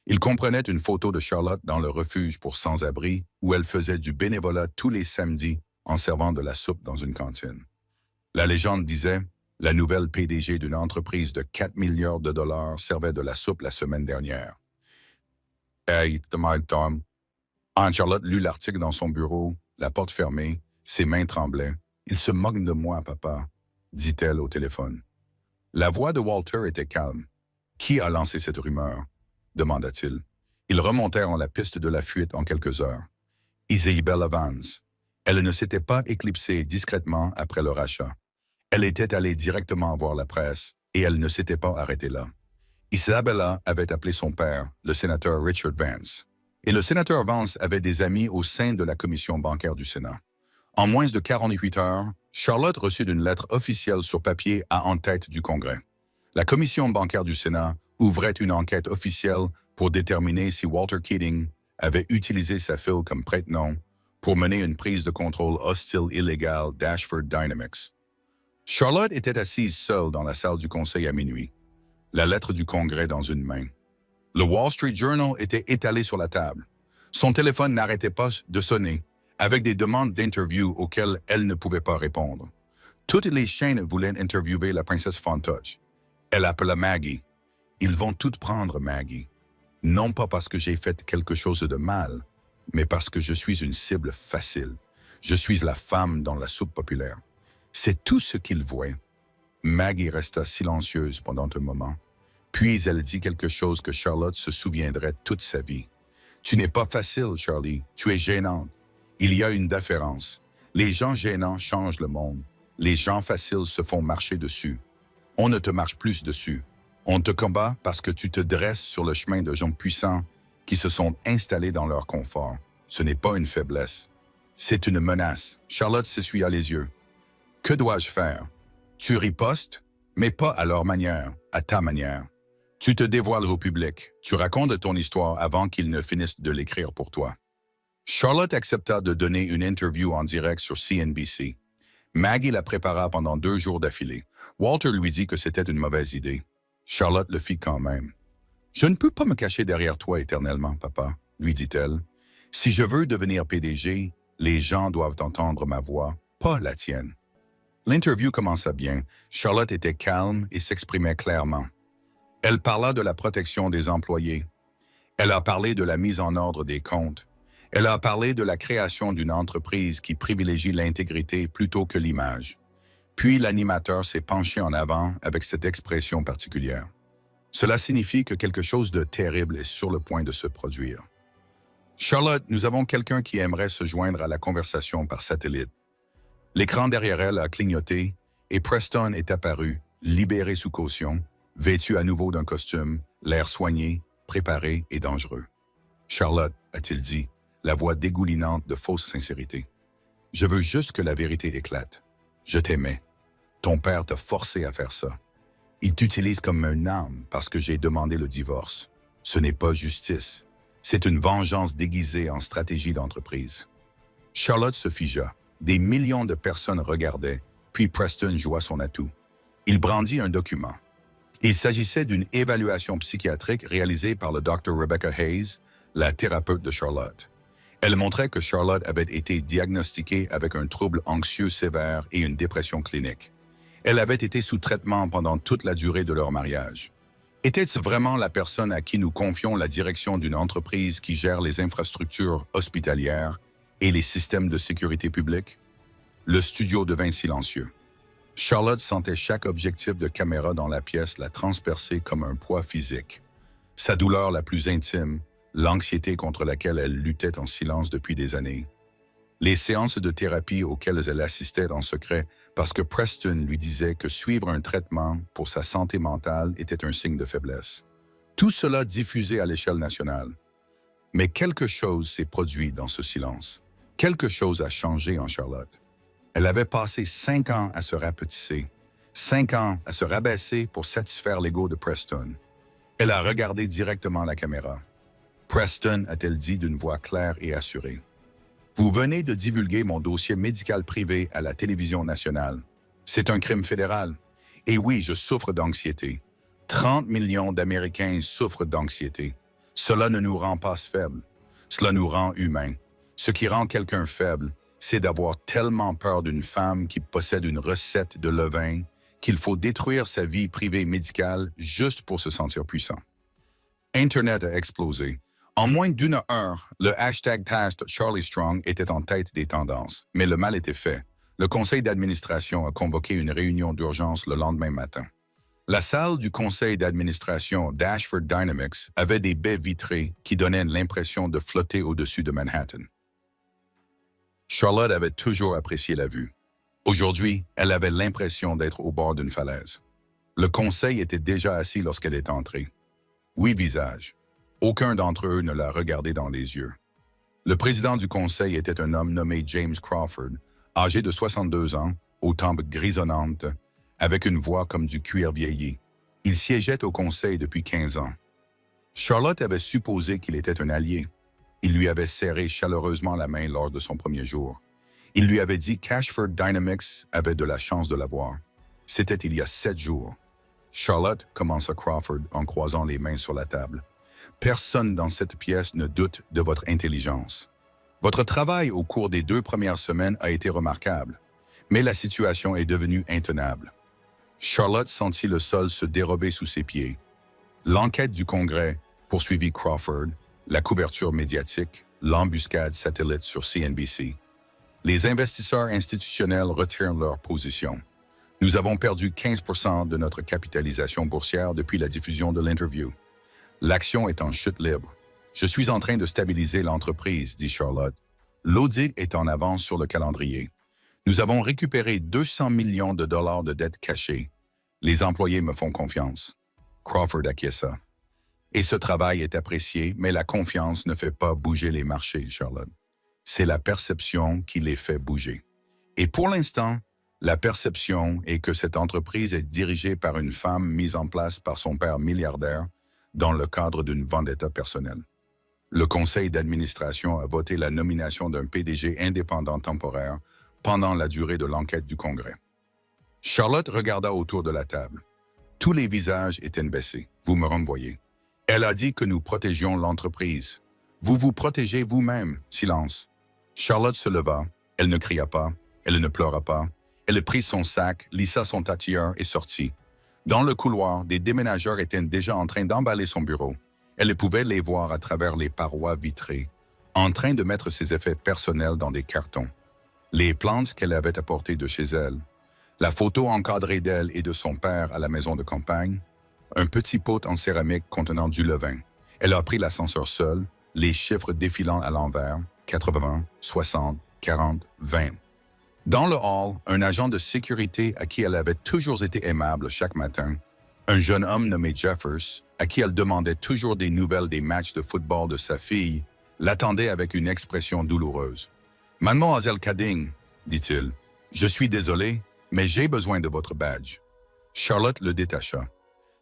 Il comprenait une photo de Charlotte dans le refuge pour sans-abri où elle faisait du bénévolat tous les samedis en servant de la soupe dans une cantine. La légende disait « La nouvelle PDG d'une entreprise de 4 milliards de dollars servait de la soupe la semaine dernière. » Hey, Tom. Anne-Charlotte lut l'article dans son bureau, la porte fermée, ses mains tremblaient. « Il se moque de moi, papa, » dit-elle au téléphone. La voix de Walter était calme. « Qui a lancé cette rumeur ?» demanda-t-il. Ils remontèrent la piste de la fuite en quelques heures. Isabelle Evans. Elle ne s'était pas éclipsée discrètement après le rachat. Elle était allée directement voir la presse et elle ne s'était pas arrêtée là. Isabella avait appelé son père, le sénateur Richard Vance. Et le sénateur Vance avait des amis au sein de la commission bancaire du Sénat. En moins de 48 heures, Charlotte reçut une lettre officielle sur papier à en-tête du Congrès. La commission bancaire du Sénat ouvrait une enquête officielle pour déterminer si Walter Keating avait utilisé sa fille comme prête-nom pour mener une prise de contrôle hostile illégale d'Ashford Dynamics. Charlotte était assise seule dans la salle du conseil à minuit, la lettre du Congrès dans une main. Le Wall Street Journal était étalé sur la table. Son téléphone n'arrêtait pas de sonner, avec des demandes d'interview auxquelles elle ne pouvait pas répondre. Toutes les chaînes voulaient interviewer la princesse Fantoche. Elle appela Maggie. Ils vont toutes prendre Maggie. Non pas parce que j'ai fait quelque chose de mal, mais parce que je suis une cible facile. Je suis la femme dans la soupe populaire. C'est tout ce qu'ils voient. Maggie resta silencieuse pendant un moment. Puis elle dit quelque chose que Charlotte se souviendrait toute sa vie. « Tu n'es pas facile, Charlie. Tu es gênante. Il y a une différence. Les gens gênants changent le monde. Les gens faciles se font marcher dessus. On ne te marche plus dessus. On te combat parce que tu te dresses sur le chemin de gens puissants qui se sont installés dans leur confort. Ce n'est pas une faiblesse. C'est une menace. » Charlotte s'essuya les yeux. « Que dois-je faire? Tu ripostes, mais pas à leur manière, à ta manière. Tu te dévoiles au public, tu racontes ton histoire avant qu'ils ne finissent de l'écrire pour toi. » Charlotte accepta de donner une interview en direct sur CNBC. Maggie la prépara pendant 2 jours d'affilée. Walter lui dit que c'était une mauvaise idée. Charlotte le fit quand même. « Je ne peux pas me cacher derrière toi éternellement, papa, » lui dit-elle. « Si je veux devenir PDG, les gens doivent entendre ma voix, pas la tienne. » L'interview commença bien. Charlotte était calme et s'exprimait clairement. Elle parla de la protection des employés. Elle a parlé de la mise en ordre des comptes. Elle a parlé de la création d'une entreprise qui privilégie l'intégrité plutôt que l'image. Puis l'animateur s'est penché en avant avec cette expression particulière. Cela signifie que quelque chose de terrible est sur le point de se produire. « Charlotte, nous avons quelqu'un qui aimerait se joindre à la conversation par satellite. » L'écran derrière elle a clignoté et Preston est apparu, libéré sous caution, vêtu à nouveau d'un costume, l'air soigné, préparé et dangereux. « Charlotte, a-t-il dit, la voix dégoulinante de fausse sincérité. Je veux juste que la vérité éclate. Je t'aimais. Ton père t'a forcé à faire ça. Il t'utilise comme un arme parce que j'ai demandé le divorce. Ce n'est pas justice. C'est une vengeance déguisée en stratégie d'entreprise. » Charlotte se figea. Des millions de personnes regardaient, puis Preston joua son atout. Il brandit un document. Il s'agissait d'une évaluation psychiatrique réalisée par le Dr. Rebecca Hayes, la thérapeute de Charlotte. Elle montrait que Charlotte avait été diagnostiquée avec un trouble anxieux sévère et une dépression clinique. Elle avait été sous traitement pendant toute la durée de leur mariage. Était-ce vraiment la personne à qui nous confions la direction d'une entreprise qui gère les infrastructures hospitalières et les systèmes de sécurité publique? Le studio devint silencieux. Charlotte sentait chaque objectif de caméra dans la pièce la transpercer comme un poids physique. Sa douleur la plus intime, l'anxiété contre laquelle elle luttait en silence depuis des années. Les séances de thérapie auxquelles elle assistait en secret parce que Preston lui disait que suivre un traitement pour sa santé mentale était un signe de faiblesse. Tout cela diffusé à l'échelle nationale. Mais quelque chose s'est produit dans ce silence. Quelque chose a changé en Charlotte. Elle avait passé 5 ans à se rapetisser, 5 ans à se rabaisser pour satisfaire l'ego de Preston. Elle a regardé directement la caméra. « Preston », a-t-elle dit d'une voix claire et assurée. « Vous venez de divulguer mon dossier médical privé à la télévision nationale. C'est un crime fédéral. Et oui, je souffre d'anxiété. 30 millions d'Américains souffrent d'anxiété. Cela ne nous rend pas faibles. Cela nous rend humains. Ce qui rend quelqu'un faible, c'est d'avoir tellement peur d'une femme qui possède une recette de levain qu'il faut détruire sa vie privée médicale juste pour se sentir puissant. » Internet a explosé. En moins d'1 heure, le hashtag #CharlieStrong était en tête des tendances, mais le mal était fait. Le conseil d'administration a convoqué une réunion d'urgence le lendemain matin. La salle du conseil d'administration d'Ashford Dynamics avait des baies vitrées qui donnaient l'impression de flotter au-dessus de Manhattan. Charlotte avait toujours apprécié la vue. Aujourd'hui, elle avait l'impression d'être au bord d'une falaise. Le conseil était déjà assis lorsqu'elle est entrée. 8 visages. Aucun d'entre eux ne l'a regardé dans les yeux. Le président du conseil était un homme nommé James Crawford, âgé de 62 ans, aux tempes grisonnantes, avec une voix comme du cuir vieilli. Il siégeait au conseil depuis 15 ans. Charlotte avait supposé qu'il était un allié. Il lui avait serré chaleureusement la main lors de son premier jour. Il lui avait dit qu'Ashford Dynamics avait de la chance de l'avoir. C'était il y a 7 jours. Charlotte, commença Crawford en croisant les mains sur la table. Personne dans cette pièce ne doute de votre intelligence. Votre travail au cours des 2 premières semaines a été remarquable, mais la situation est devenue intenable. Charlotte sentit le sol se dérober sous ses pieds. L'enquête du Congrès, poursuivit Crawford, la couverture médiatique, l'embuscade satellite sur CNBC. Les investisseurs institutionnels retirent leur position. Nous avons perdu 15% de notre capitalisation boursière depuis la diffusion de l'interview. L'action est en chute libre. Je suis en train de stabiliser l'entreprise, dit Charlotte. L'audit est en avance sur le calendrier. Nous avons récupéré 200 millions de dollars de dettes cachées. Les employés me font confiance. Crawford acquiesça. Et ce travail est apprécié, mais la confiance ne fait pas bouger les marchés, Charlotte. C'est la perception qui les fait bouger. Et pour l'instant, la perception est que cette entreprise est dirigée par une femme mise en place par son père milliardaire dans le cadre d'une vendetta personnelle. Le conseil d'administration a voté la nomination d'un PDG indépendant temporaire pendant la durée de l'enquête du Congrès. Charlotte regarda autour de la table. Tous les visages étaient baissés. Vous me renvoyez. Elle a dit que nous protégions l'entreprise. Vous vous protégez vous-même. Silence. Charlotte se leva. Elle ne cria pas. Elle ne pleura pas. Elle prit son sac, lissa son tatilleur et sortit. Dans le couloir, des déménageurs étaient déjà en train d'emballer son bureau. Elle pouvait les voir à travers les parois vitrées, en train de mettre ses effets personnels dans des cartons. Les plantes qu'elle avait apportées de chez elle, la photo encadrée d'elle et de son père à la maison de campagne, un petit pot en céramique contenant du levain. Elle a pris l'ascenseur seule, les chiffres défilant à l'envers, 80, 60, 40, 20. Dans le hall, un agent de sécurité à qui elle avait toujours été aimable chaque matin, un jeune homme nommé Jeffers, à qui elle demandait toujours des nouvelles des matchs de football de sa fille, l'attendait avec une expression douloureuse. « Mademoiselle Cadding, dit-il, je suis désolé, mais j'ai besoin de votre badge. » Charlotte le détacha.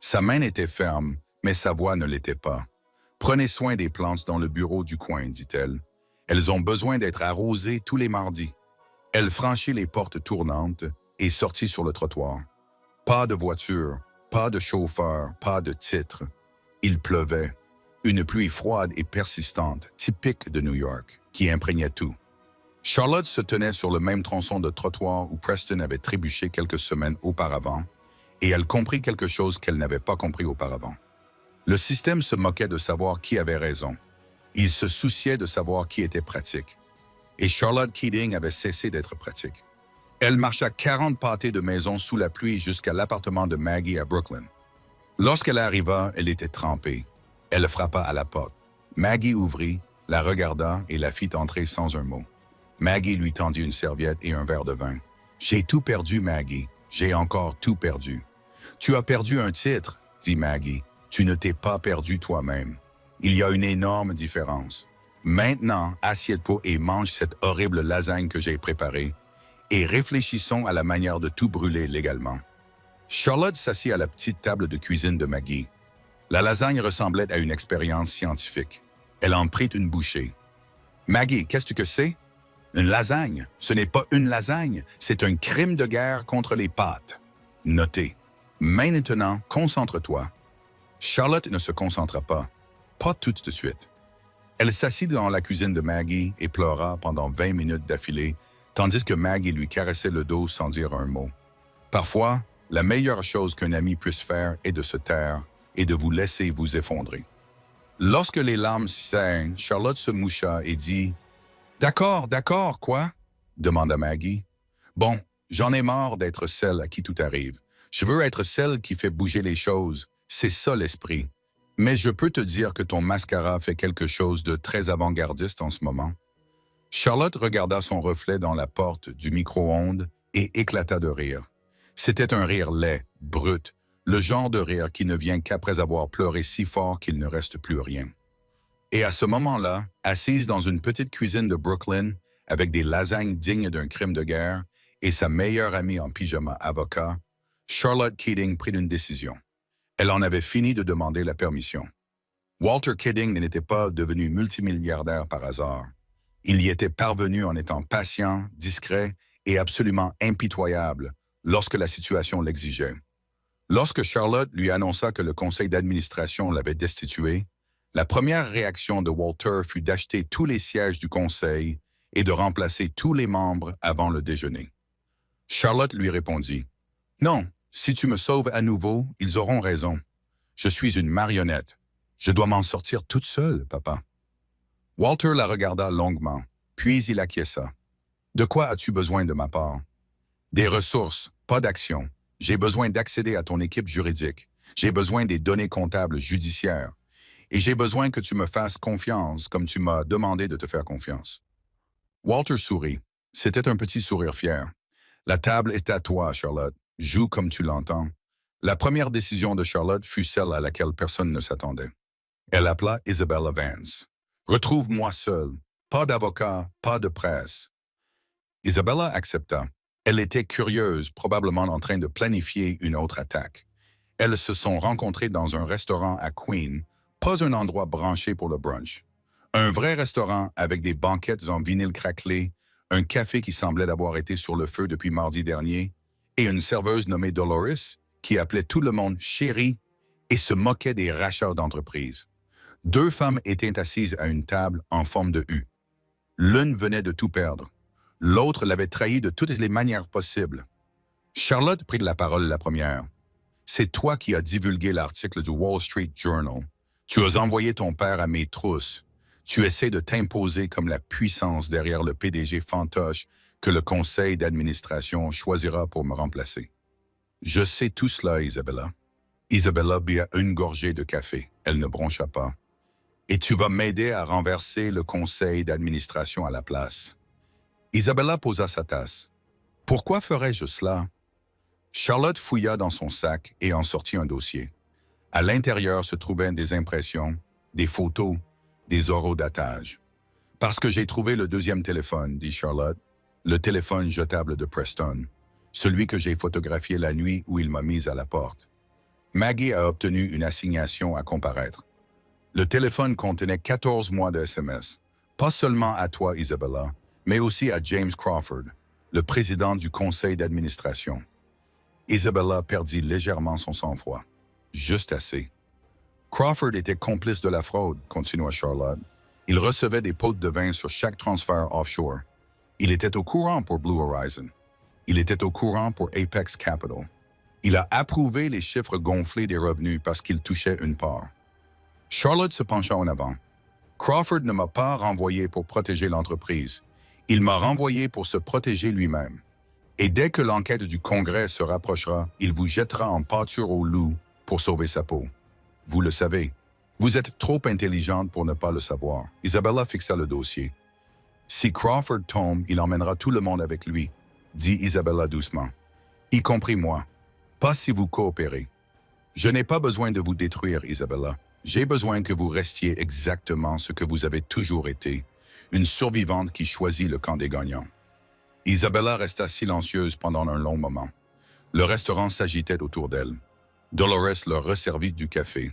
Sa main était ferme, mais sa voix ne l'était pas. « Prenez soin des plantes dans le bureau du coin, dit-elle. Elles ont besoin d'être arrosées tous les mardis. » Elle franchit les portes tournantes et sortit sur le trottoir. Pas de voiture, pas de chauffeur, pas de titre. Il pleuvait. Une pluie froide et persistante, typique de New York, qui imprégnait tout. Charlotte se tenait sur le même tronçon de trottoir où Preston avait trébuché quelques semaines auparavant, et elle comprit quelque chose qu'elle n'avait pas compris auparavant. Le système se moquait de savoir qui avait raison. Il se souciait de savoir qui était pratique. Et Charlotte Keating avait cessé d'être pratique. Elle marcha 40 pâtés de maison sous la pluie jusqu'à l'appartement de Maggie à Brooklyn. Lorsqu'elle arriva, elle était trempée. Elle frappa à la porte. Maggie ouvrit, la regarda et la fit entrer sans un mot. Maggie lui tendit une serviette et un verre de vin. « J'ai tout perdu, Maggie. J'ai encore tout perdu. »« Tu as perdu un titre, » dit Maggie. « Tu ne t'es pas perdu toi-même. Il y a une énorme différence. » Maintenant, assieds-toi et mange cette horrible lasagne que j'ai préparée et réfléchissons à la manière de tout brûler légalement. Charlotte s'assit à la petite table de cuisine de Maggie. La lasagne ressemblait à une expérience scientifique. Elle en prit une bouchée. « Maggie, qu'est-ce que c'est? » « Une lasagne. Ce n'est pas une lasagne, c'est un crime de guerre contre les pâtes. » Notez. Maintenant, concentre-toi. Charlotte ne se concentra pas. Pas tout de suite. Elle s'assit dans la cuisine de Maggie et pleura pendant 20 minutes d'affilée, tandis que Maggie lui caressait le dos sans dire un mot. Parfois, la meilleure chose qu'un ami puisse faire est de se taire et de vous laisser vous effondrer. Lorsque les larmes cessèrent, Charlotte se moucha et dit « D'accord, quoi? » demanda Maggie. « Bon, j'en ai marre d'être celle à qui tout arrive. Je veux être celle qui fait bouger les choses. C'est ça l'esprit. Mais je peux te dire que ton mascara fait quelque chose de très avant-gardiste en ce moment. » Charlotte regarda son reflet dans la porte du micro-ondes et éclata de rire. C'était un rire laid, brut, le genre de rire qui ne vient qu'après avoir pleuré si fort qu'il ne reste plus rien. Et à ce moment-là, assise dans une petite cuisine de Brooklyn, avec des lasagnes dignes d'un crime de guerre et sa meilleure amie en pyjama avocat, Charlotte Keating prit une décision. Elle en avait fini de demander la permission. Walter Keating n'était pas devenu multimilliardaire par hasard. Il y était parvenu en étant patient, discret et absolument impitoyable lorsque la situation l'exigeait. Lorsque Charlotte lui annonça que le conseil d'administration l'avait destitué, la première réaction de Walter fut d'acheter tous les sièges du conseil et de remplacer tous les membres avant le déjeuner. Charlotte lui répondit, « Non, si tu me sauves à nouveau, ils auront raison. Je suis une marionnette. Je dois m'en sortir toute seule, papa. » Walter la regarda longuement, puis il acquiesça. « De quoi as-tu besoin de ma part? »« Des ressources, pas d'action. J'ai besoin d'accéder à ton équipe juridique. J'ai besoin des données comptables judiciaires. Et j'ai besoin que tu me fasses confiance comme tu m'as demandé de te faire confiance. » Walter sourit. C'était un petit sourire fier. « La table est à toi, Charlotte. Joue comme tu l'entends. » La première décision de Charlotte fut celle à laquelle personne ne s'attendait. Elle appela Isabella Vance. « Retrouve-moi seule. Pas d'avocat, pas de presse. » Isabella accepta. Elle était curieuse, probablement en train de planifier une autre attaque. Elles se sont rencontrées dans un restaurant à Queen, pas un endroit branché pour le brunch. Un vrai restaurant avec des banquettes en vinyle craquelé, un café qui semblait avoir été sur le feu depuis mardi dernier, et une serveuse nommée Dolores qui appelait tout le monde « chérie » et se moquait des rachats d'entreprise. Deux femmes étaient assises à une table en forme de U. L'une venait de tout perdre. L'autre l'avait trahi de toutes les manières possibles. Charlotte prit la parole la première. « C'est toi qui as divulgué l'article du Wall Street Journal. Tu as envoyé ton père à mes trousses. Tu essaies de t'imposer comme la puissance derrière le PDG fantoche que le conseil d'administration choisira pour me remplacer. » « Je sais tout cela, Isabella. » Isabella bua une gorgée de café. Elle ne broncha pas. « Et tu vas m'aider à renverser le conseil d'administration à la place. » Isabella posa sa tasse. « Pourquoi ferais-je cela? » Charlotte fouilla dans son sac et en sortit un dossier. À l'intérieur se trouvaient des impressions, des photos, des orodatages. « Parce que j'ai trouvé le deuxième téléphone, » dit Charlotte, « le téléphone jetable de Preston, celui que j'ai photographié la nuit où il m'a mise à la porte. Maggie a obtenu une assignation à comparaître. Le téléphone contenait 14 mois de SMS, pas seulement à toi, Isabella, mais aussi à James Crawford, le président du conseil d'administration. » Isabella perdit légèrement son sang-froid. Juste assez. « Crawford était complice de la fraude, » continua Charlotte. « Il recevait des pots de vin sur chaque transfert offshore. Il était au courant pour Blue Horizon. Il était au courant pour Apex Capital. Il a approuvé les chiffres gonflés des revenus parce qu'il touchait une part. » Charlotte se pencha en avant. « Crawford ne m'a pas renvoyé pour protéger l'entreprise. Il m'a renvoyé pour se protéger lui-même. Et dès que l'enquête du Congrès se rapprochera, il vous jettera en pâture au loup pour sauver sa peau. Vous le savez. Vous êtes trop intelligente pour ne pas le savoir. » Isabella fixa le dossier. « Si Crawford tombe, il emmènera tout le monde avec lui, » dit Isabella doucement. « Y compris moi. Pas si vous coopérez. Je n'ai pas besoin de vous détruire, Isabella. J'ai besoin que vous restiez exactement ce que vous avez toujours été, une survivante qui choisit le camp des gagnants. » Isabella resta silencieuse pendant un long moment. Le restaurant s'agitait autour d'elle. Dolores leur resservit du café.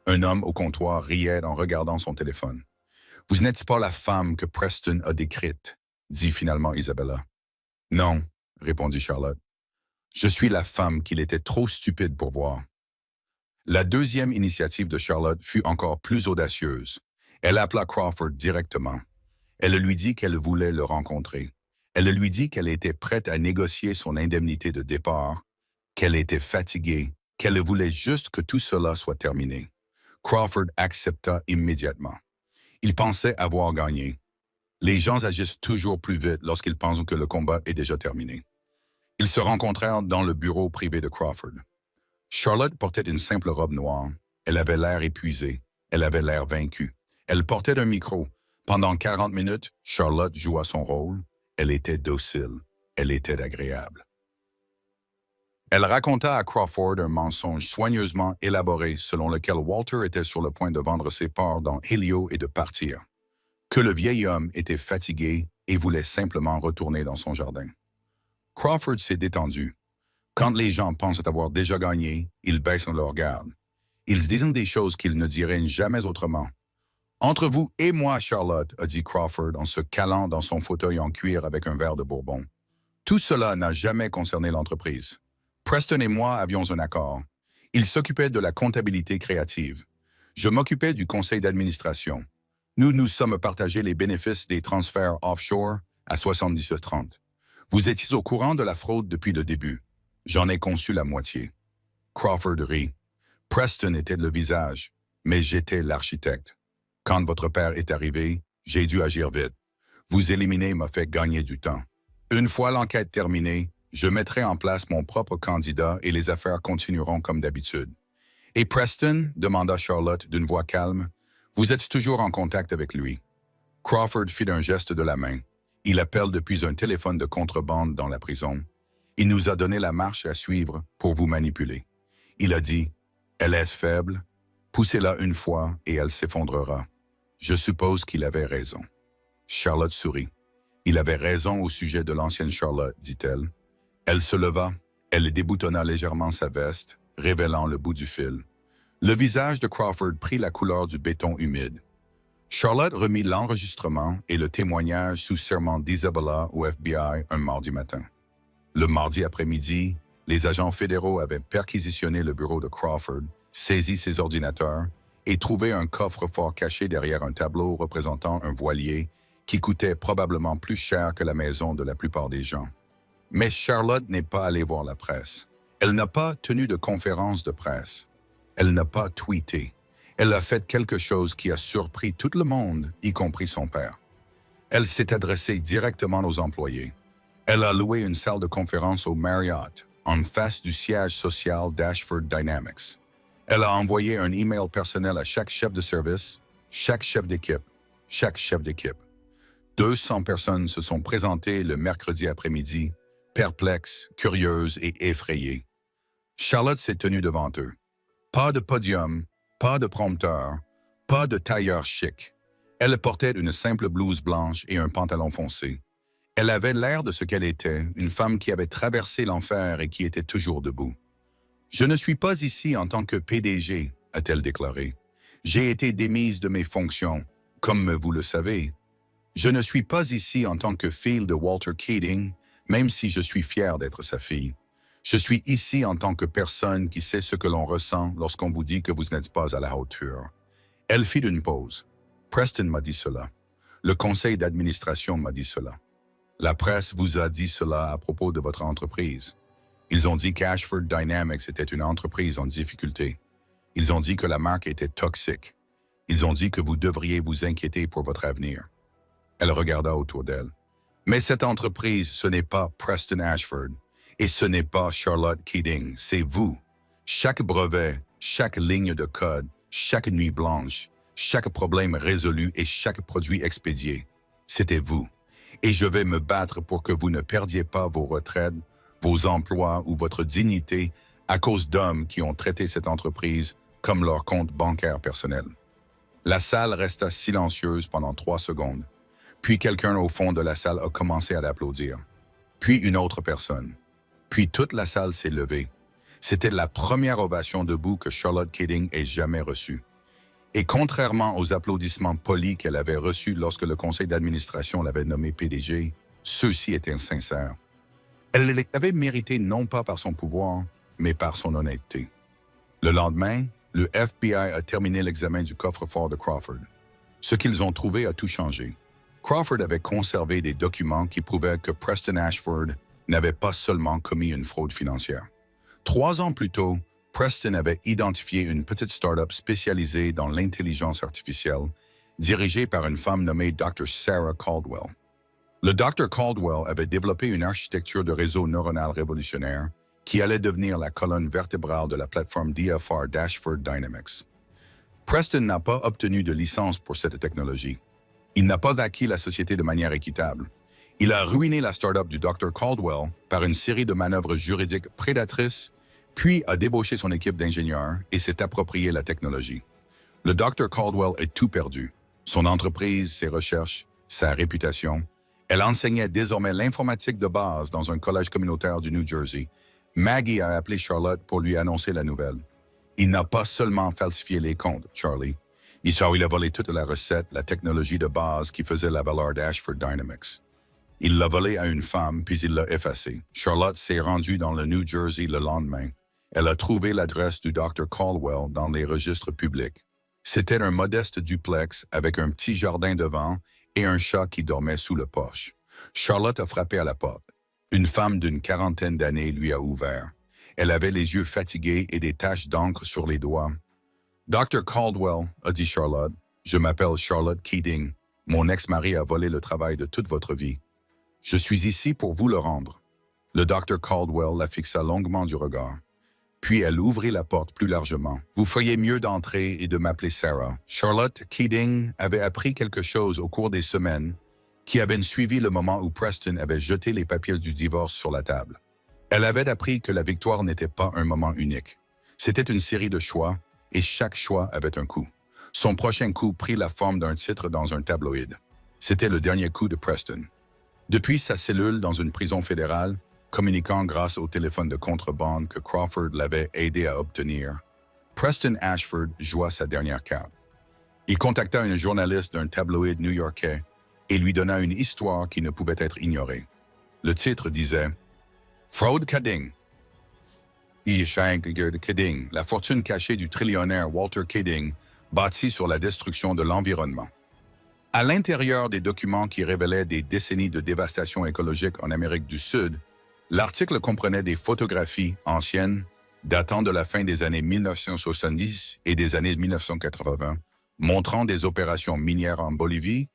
Un homme au comptoir riait en regardant son téléphone. « Vous n'êtes pas la femme que Preston a décrite, » dit finalement Isabella. « Non, » répondit Charlotte. « Je suis la femme qu'il était trop stupide pour voir. » La deuxième initiative de Charlotte fut encore plus audacieuse. Elle appela Crawford directement. Elle lui dit qu'elle voulait le rencontrer. Elle lui dit qu'elle était prête à négocier son indemnité de départ, qu'elle était fatiguée, qu'elle voulait juste que tout cela soit terminé. Crawford accepta immédiatement. Il pensait avoir gagné. Les gens agissent toujours plus vite lorsqu'ils pensent que le combat est déjà terminé. Ils se rencontrèrent dans le bureau privé de Crawford. Charlotte portait une simple robe noire. Elle avait l'air épuisée. Elle avait l'air vaincue. Elle portait un micro, Pendant 40 minutes, Charlotte joua son rôle. Elle était docile. Elle était agréable. Elle raconta à Crawford un mensonge soigneusement élaboré selon lequel Walter était sur le point de vendre ses parts dans Helio et de partir, que le vieil homme était fatigué et voulait simplement retourner dans son jardin. Crawford s'est détendu. Quand les gens pensent avoir déjà gagné, ils baissent leur garde. Ils disent des choses qu'ils ne diraient jamais autrement. Entre vous et moi, Charlotte, a dit Crawford en se calant dans son fauteuil en cuir avec un verre de bourbon. Tout cela n'a jamais concerné l'entreprise. Preston et moi avions un accord. Il s'occupait de la comptabilité créative. Je m'occupais du conseil d'administration. Nous nous sommes partagés les bénéfices des transferts offshore à 70-30. Vous étiez au courant de la fraude depuis le début. J'en ai conçu la moitié. Crawford rit. Preston était le visage, mais j'étais l'architecte. Quand votre père est arrivé, j'ai dû agir vite. Vous éliminer m'a fait gagner du temps. Une fois l'enquête terminée, je mettrai en place mon propre candidat et les affaires continueront comme d'habitude. Et Preston, demanda Charlotte d'une voix calme, vous êtes toujours en contact avec lui. Crawford fit un geste de la main. Il appelle depuis un téléphone de contrebande dans la prison. Il nous a donné la marche à suivre pour vous manipuler. Il a dit, elle est faible, poussez-la une fois et elle s'effondrera. Je suppose qu'il avait raison. Charlotte sourit. Il avait raison au sujet de l'ancienne Charlotte, dit-elle. Elle se leva, elle déboutonna légèrement sa veste, révélant le bout du fil. Le visage de Crawford prit la couleur du béton humide. Charlotte remit l'enregistrement et le témoignage sous serment d'Isabella au FBI un mardi matin. Le mardi après-midi, les agents fédéraux avaient perquisitionné le bureau de Crawford, saisi ses ordinateurs et trouvé un coffre-fort caché derrière un tableau représentant un voilier qui coûtait probablement plus cher que la maison de la plupart des gens. Mais Charlotte n'est pas allée voir la presse. Elle n'a pas tenu de conférence de presse. Elle n'a pas tweeté. Elle a fait quelque chose qui a surpris tout le monde, y compris son père. Elle s'est adressée directement aux employés. Elle a loué une salle de conférence au Marriott, en face du siège social d'Ashford Dynamics. Elle a envoyé un email personnel à chaque chef de service, chaque chef d'équipe, chaque chef d'équipe. 200 personnes se sont présentées le mercredi après-midi, perplexes, curieuses et effrayées. Charlotte s'est tenue devant eux. Pas de podium, pas de prompteur, pas de tailleur chic. Elle portait une simple blouse blanche et un pantalon foncé. Elle avait l'air de ce qu'elle était, une femme qui avait traversé l'enfer et qui était toujours debout. « Je ne suis pas ici en tant que PDG », a-t-elle déclaré. « J'ai été démise de mes fonctions, comme vous le savez. Je ne suis pas ici en tant que fille de Walter Keating, même si je suis fier d'être sa fille. Je suis ici en tant que personne qui sait ce que l'on ressent lorsqu'on vous dit que vous n'êtes pas à la hauteur. » Elle fit une pause. Preston m'a dit cela. Le conseil d'administration m'a dit cela. La presse vous a dit cela à propos de votre entreprise. Ils ont dit qu'Ashford Dynamics était une entreprise en difficulté. Ils ont dit que la marque était toxique. Ils ont dit que vous devriez vous inquiéter pour votre avenir. Elle regarda autour d'elle. Mais cette entreprise, ce n'est pas Preston Ashford. Et ce n'est pas Charlotte Keating, c'est vous. Chaque brevet, chaque ligne de code, chaque nuit blanche, chaque problème résolu et chaque produit expédié, c'était vous. Et je vais me battre pour que vous ne perdiez pas vos retraites, vos emplois ou votre dignité à cause d'hommes qui ont traité cette entreprise comme leur compte bancaire personnel. La salle resta silencieuse pendant 3 secondes. Puis quelqu'un au fond de la salle a commencé à l'applaudir. Puis une autre personne. Puis toute la salle s'est levée. C'était la première ovation debout que Charlotte Keating ait jamais reçue. Et contrairement aux applaudissements polis qu'elle avait reçus lorsque le conseil d'administration l'avait nommée PDG, ceux-ci étaient sincères. Elle les avait mérités non pas par son pouvoir, mais par son honnêteté. Le lendemain, le FBI a terminé l'examen du coffre-fort de Crawford. Ce qu'ils ont trouvé a tout changé. Crawford avait conservé des documents qui prouvaient que Preston Ashford n'avait pas seulement commis une fraude financière. 3 ans plus tôt, Preston avait identifié une petite start-up spécialisée dans l'intelligence artificielle, dirigée par une femme nommée Dr. Sarah Caldwell. Le Dr. Caldwell avait développé une architecture de réseau neuronal révolutionnaire qui allait devenir la colonne vertébrale de la plateforme DFR d'Ashford Dynamics. Preston n'a pas obtenu de licence pour cette technologie. Il n'a pas acquis la société de manière équitable. Il a ruiné la start-up du Dr. Caldwell par une série de manœuvres juridiques prédatrices, puis a débauché son équipe d'ingénieurs et s'est approprié la technologie. Le Dr. Caldwell est tout perdu. Son entreprise, ses recherches, sa réputation. Elle enseignait désormais l'informatique de base dans un collège communautaire du New Jersey. Maggie a appelé Charlotte pour lui annoncer la nouvelle. Il n'a pas seulement falsifié les comptes, Charlie. Il a volé toute la recette, la technologie de base qui faisait la valeur d'Ashford Dynamics. Il l'a volé à une femme, puis il l'a effacé. Charlotte s'est rendue dans le New Jersey le lendemain. Elle a trouvé l'adresse du Dr. Caldwell dans les registres publics. C'était un modeste duplex avec un petit jardin devant et un chat qui dormait sous le porche. Charlotte a frappé à la porte. Une femme d'une quarantaine d'années lui a ouvert. Elle avait les yeux fatigués et des taches d'encre sur les doigts. « Dr. Caldwell, a dit Charlotte, je m'appelle Charlotte Keating. Mon ex-mari a volé le travail de toute votre vie. Je suis ici pour vous le rendre. » Le Dr. Caldwell la fixa longuement du regard. Puis elle ouvrit la porte plus largement. « Vous feriez mieux d'entrer et de m'appeler Sarah. » Charlotte Keating avait appris quelque chose au cours des semaines qui avaient suivi le moment où Preston avait jeté les papiers du divorce sur la table. Elle avait appris que la victoire n'était pas un moment unique. C'était une série de choix, et chaque choix avait un coût. Son prochain coup prit la forme d'un titre dans un tabloïd. C'était le dernier coup de Preston. Depuis sa cellule dans une prison fédérale, communiquant grâce au téléphone de contrebande que Crawford l'avait aidé à obtenir, Preston Ashford joua sa dernière carte. Il contacta une journaliste d'un tabloïd new-yorkais et lui donna une histoire qui ne pouvait être ignorée. Le titre disait « Fraude Keating ». Keating, la fortune cachée du trillionnaire Walter Keating, bâtie sur la destruction de l'environnement. À l'intérieur des documents qui révélaient des décennies de dévastation écologique en Amérique du Sud, l'article comprenait des photographies anciennes datant de la fin des années 1970 et des années 1980, montrant des opérations minières en Bolivie,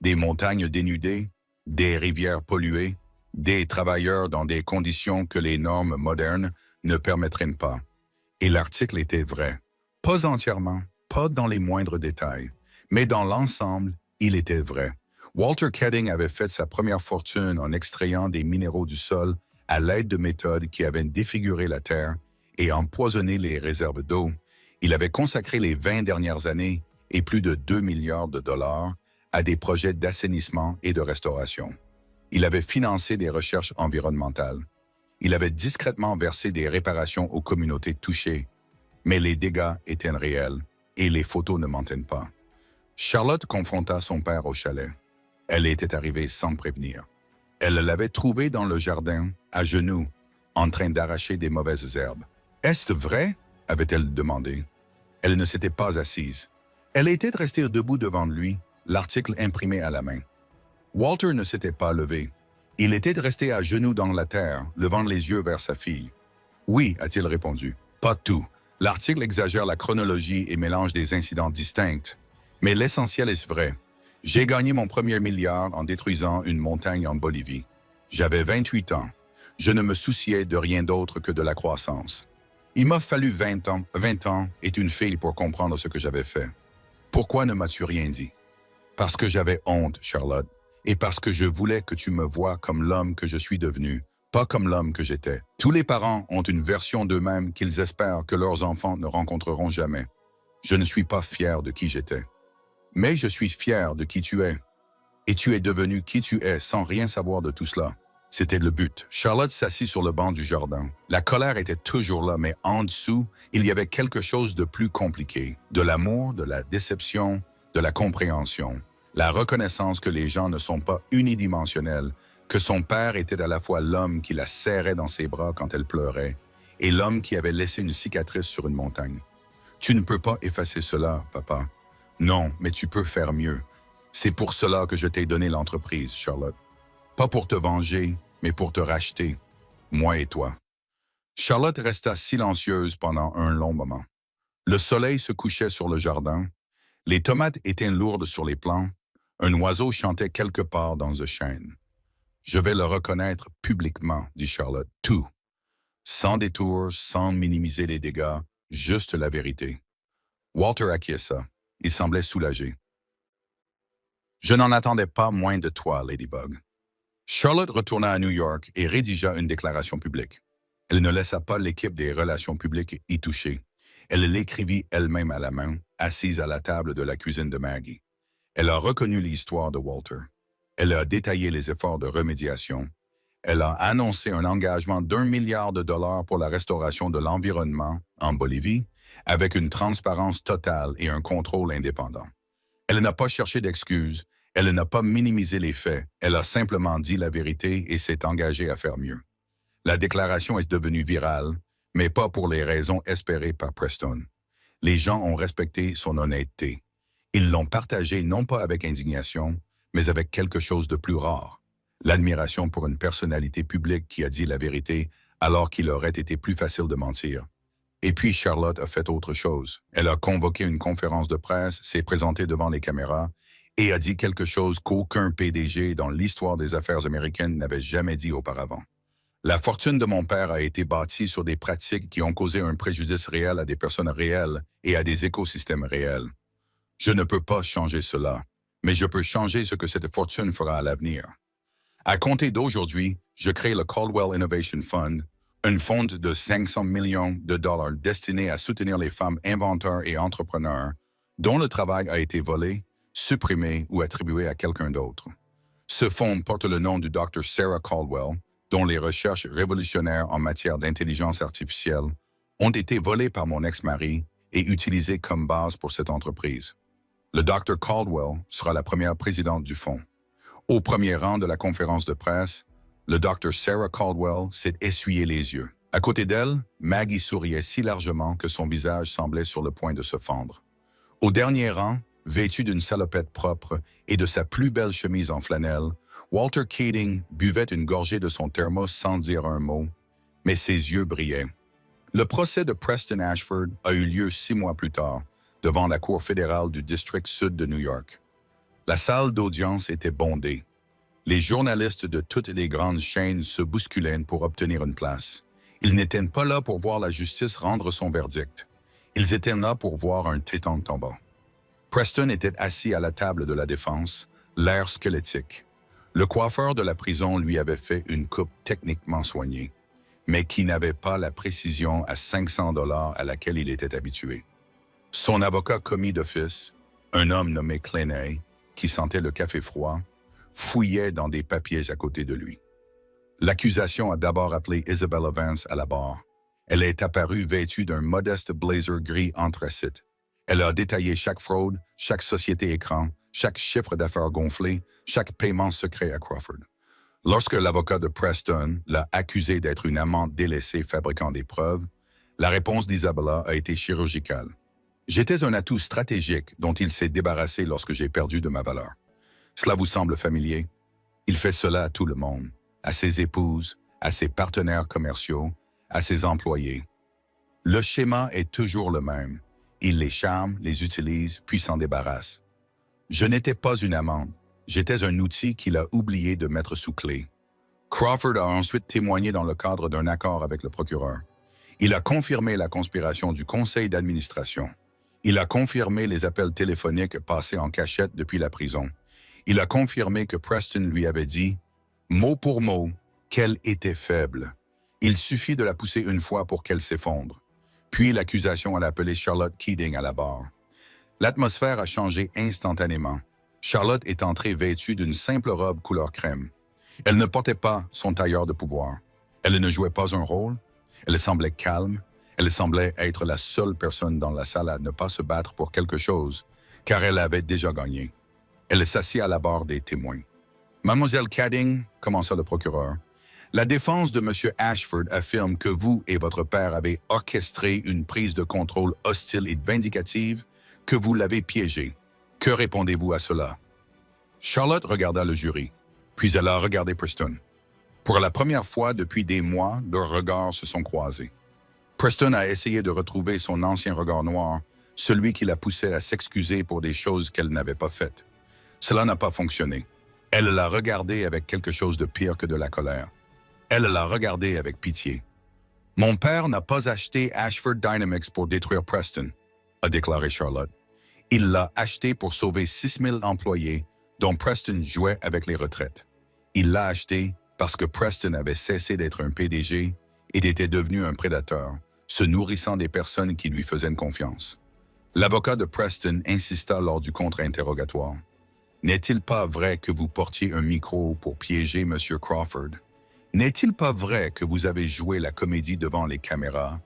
des montagnes dénudées, des rivières polluées, des travailleurs dans des conditions que les normes modernes ne permettraient pas. Et l'article était vrai. Pas entièrement, pas dans les moindres détails, mais dans l'ensemble, il était vrai. Walter Keating avait fait sa première fortune en extrayant des minéraux du sol à l'aide de méthodes qui avaient défiguré la terre et empoisonné les réserves d'eau. Il avait consacré les 20 dernières années et plus de 2 milliards de dollars à des projets d'assainissement et de restauration. Il avait financé des recherches environnementales. Il avait discrètement versé des réparations aux communautés touchées, mais les dégâts étaient réels et les photos ne mentaient pas. Charlotte confronta son père au chalet. Elle était arrivée sans prévenir. Elle l'avait trouvé dans le jardin, à genoux, en train d'arracher des mauvaises herbes. « Est-ce vrai ?» avait-elle demandé. Elle ne s'était pas assise. Elle était restée debout devant lui, l'article imprimé à la main. Walter ne s'était pas levé. Il était resté à genoux dans la terre, levant les yeux vers sa fille. « Oui, a-t-il répondu. Pas tout. L'article exagère la chronologie et mélange des incidents distincts. Mais l'essentiel est vrai. J'ai gagné mon premier milliard en détruisant une montagne en Bolivie. J'avais 28 ans. Je ne me souciais de rien d'autre que de la croissance. Il m'a fallu 20 ans et une fille pour comprendre ce que j'avais fait. Pourquoi ne m'as-tu rien dit? Parce que j'avais honte, Charlotte, et parce que je voulais que tu me voies comme l'homme que je suis devenu, pas comme l'homme que j'étais. Tous les parents ont une version d'eux-mêmes qu'ils espèrent que leurs enfants ne rencontreront jamais. Je ne suis pas fier de qui j'étais. Mais je suis fier de qui tu es. Et tu es devenu qui tu es sans rien savoir de tout cela. C'était le but. Charlotte s'assit sur le banc du jardin. La colère était toujours là, mais en dessous, il y avait quelque chose de plus compliqué. De l'amour, de la déception, de la compréhension. La reconnaissance que les gens ne sont pas unidimensionnels, que son père était à la fois l'homme qui la serrait dans ses bras quand elle pleurait et l'homme qui avait laissé une cicatrice sur une montagne. Tu ne peux pas effacer cela, papa. Non, mais tu peux faire mieux. C'est pour cela que je t'ai donné l'entreprise, Charlotte. Pas pour te venger, mais pour te racheter, moi et toi. Charlotte resta silencieuse pendant un long moment. Le soleil se couchait sur le jardin, les tomates étaient lourdes sur les plants, un oiseau chantait quelque part dans le chêne. « Je vais le reconnaître publiquement, » dit Charlotte, « tout. Sans détour, sans minimiser les dégâts, juste la vérité. » Walter acquiesça. Il semblait soulagé. Je n'en attendais pas moins de toi, Ladybug. Charlotte retourna à New York et rédigea une déclaration publique. Elle ne laissa pas l'équipe des relations publiques y toucher. Elle l'écrivit elle-même à la main, assise à la table de la cuisine de Maggie. Elle a reconnu l'histoire de Walter. Elle a détaillé les efforts de remédiation. Elle a annoncé un engagement d'1 milliard de dollars pour la restauration de l'environnement en Bolivie, avec une transparence totale et un contrôle indépendant. Elle n'a pas cherché d'excuses, elle n'a pas minimisé les faits, elle a simplement dit la vérité et s'est engagée à faire mieux. La déclaration est devenue virale, mais pas pour les raisons espérées par Preston. Les gens ont respecté son honnêteté. Ils l'ont partagée non pas avec indignation, mais avec quelque chose de plus rare. L'admiration pour une personnalité publique qui a dit la vérité alors qu'il aurait été plus facile de mentir. Et puis Charlotte a fait autre chose. Elle a convoqué une conférence de presse, s'est présentée devant les caméras et a dit quelque chose qu'aucun PDG dans l'histoire des affaires américaines n'avait jamais dit auparavant. La fortune de mon père a été bâtie sur des pratiques qui ont causé un préjudice réel à des personnes réelles et à des écosystèmes réels. Je ne peux pas changer cela, mais je peux changer ce que cette fortune fera à l'avenir. À compter d'aujourd'hui, je crée le Caldwell Innovation Fund, un fonds de 500 millions de dollars destiné à soutenir les femmes inventeurs et entrepreneurs dont le travail a été volé, supprimé ou attribué à quelqu'un d'autre. Ce fonds porte le nom du Dr. Sarah Caldwell, dont les recherches révolutionnaires en matière d'intelligence artificielle ont été volées par mon ex-mari et utilisées comme base pour cette entreprise. Le Dr. Caldwell sera la première présidente du fonds. Au premier rang de la conférence de presse, le Dr. Sarah Caldwell s'est essuyé les yeux. À côté d'elle, Maggie souriait si largement que son visage semblait sur le point de se fendre. Au dernier rang, vêtu d'une salopette propre et de sa plus belle chemise en flanelle, Walter Keating buvait une gorgée de son thermos sans dire un mot, mais ses yeux brillaient. Le procès de Preston Ashford a eu lieu 6 mois plus tard, devant la Cour fédérale du district sud de New York. La salle d'audience était bondée. Les journalistes de toutes les grandes chaînes se bousculaient pour obtenir une place. Ils n'étaient pas là pour voir la justice rendre son verdict. Ils étaient là pour voir un tétan tombant. Preston était assis à la table de la défense, l'air squelettique. Le coiffeur de la prison lui avait fait une coupe techniquement soignée, mais qui n'avait pas la précision à 500 $ à laquelle il était habitué. Son avocat commis d'office, un homme nommé Clenay, qui sentait le café froid, fouillait dans des papiers à côté de lui. L'accusation a d'abord appelé Isabella Vance à la barre. Elle est apparue vêtue d'un modeste blazer gris anthracite. Elle a détaillé chaque fraude, chaque société écran, chaque chiffre d'affaires gonflé, chaque paiement secret à Crawford. Lorsque l'avocat de Preston l'a accusé d'être une amante délaissée fabriquant des preuves, la réponse d'Isabella a été chirurgicale. J'étais un atout stratégique dont il s'est débarrassé lorsque j'ai perdu de ma valeur. Cela vous semble familier? Il fait cela à tout le monde, à ses épouses, à ses partenaires commerciaux, à ses employés. Le schéma est toujours le même. Il les charme, les utilise, puis s'en débarrasse. Je n'étais pas une amante, j'étais un outil qu'il a oublié de mettre sous clé. Crawford a ensuite témoigné dans le cadre d'un accord avec le procureur. Il a confirmé la conspiration du conseil d'administration. Il a confirmé les appels téléphoniques passés en cachette depuis la prison. Il a confirmé que Preston lui avait dit, mot pour mot, qu'elle était faible. Il suffit de la pousser une fois pour qu'elle s'effondre. Puis l'accusation a appelé Charlotte Keating à la barre. L'atmosphère a changé instantanément. Charlotte est entrée vêtue d'une simple robe couleur crème. Elle ne portait pas son tailleur de pouvoir. Elle ne jouait pas un rôle. Elle semblait calme. Elle semblait être la seule personne dans la salle à ne pas se battre pour quelque chose, car elle avait déjà gagné. Elle s'assit à la barre des témoins. « Mademoiselle Keating, commença le procureur, la défense de M. Ashford affirme que vous et votre père avez orchestré une prise de contrôle hostile et vindicative, que vous l'avez piégé. Que répondez-vous à cela? » Charlotte regarda le jury, puis elle a regardé Preston. Pour la première fois depuis des mois, leurs regards se sont croisés. Preston a essayé de retrouver son ancien regard noir, celui qui la poussait à s'excuser pour des choses qu'elle n'avait pas faites. Cela n'a pas fonctionné. Elle l'a regardé avec quelque chose de pire que de la colère. Elle l'a regardé avec pitié. « Mon père n'a pas acheté Ashford Dynamics pour détruire Preston », a déclaré Charlotte. « Il l'a acheté pour sauver 6 000 employés, dont Preston jouait avec les retraites. Il l'a acheté parce que Preston avait cessé d'être un PDG et était devenu un prédateur, se nourrissant des personnes qui lui faisaient confiance. L'avocat de Preston insista lors du contre-interrogatoire. N'est-il pas vrai que vous portiez un micro pour piéger M. Crawford? N'est-il pas vrai que vous avez joué la comédie devant les caméras,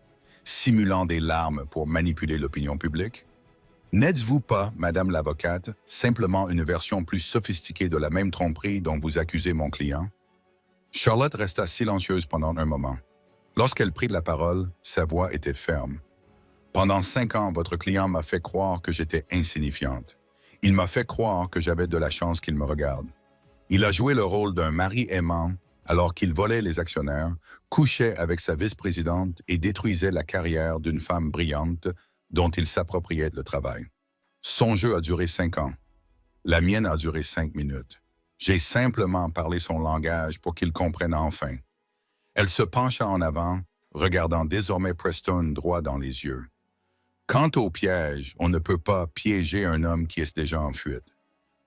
simulant des larmes pour manipuler l'opinion publique? N'êtes-vous pas, Madame l'avocate, simplement une version plus sophistiquée de la même tromperie dont vous accusez mon client? Charlotte resta silencieuse pendant un moment. Lorsqu'elle prit la parole, sa voix était ferme. Pendant 5 ans, votre client m'a fait croire que j'étais insignifiante. Il m'a fait croire que j'avais de la chance qu'il me regarde. Il a joué le rôle d'un mari aimant alors qu'il volait les actionnaires, couchait avec sa vice-présidente et détruisait la carrière d'une femme brillante dont il s'appropriait le travail. Son jeu a duré 5 ans. La mienne a duré 5 minutes. J'ai simplement parlé son langage pour qu'il comprenne enfin. Elle se pencha en avant, regardant désormais Preston droit dans les yeux. Quant au piège, on ne peut pas piéger un homme qui est déjà en fuite.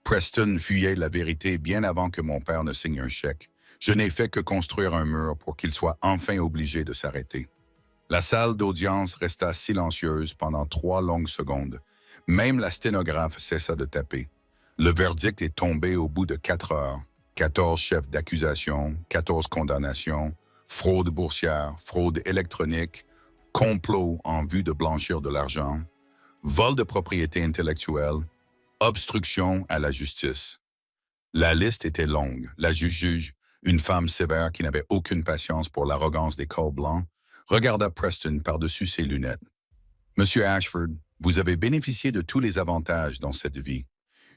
Preston fuyait la vérité bien avant que mon père ne signe un chèque. Je n'ai fait que construire un mur pour qu'il soit enfin obligé de s'arrêter. La salle d'audience resta silencieuse pendant 3 longues secondes. Même la sténographe cessa de taper. Le verdict est tombé au bout de 4 heures. 14 chefs d'accusation, 14 condamnations, fraude boursière, fraude électronique, complot en vue de blanchir de l'argent, vol de propriété intellectuelle, obstruction à la justice. La liste était longue. La juge, une femme sévère qui n'avait aucune patience pour l'arrogance des cols blancs, regarda Preston par-dessus ses lunettes. Monsieur Ashford, vous avez bénéficié de tous les avantages dans cette vie.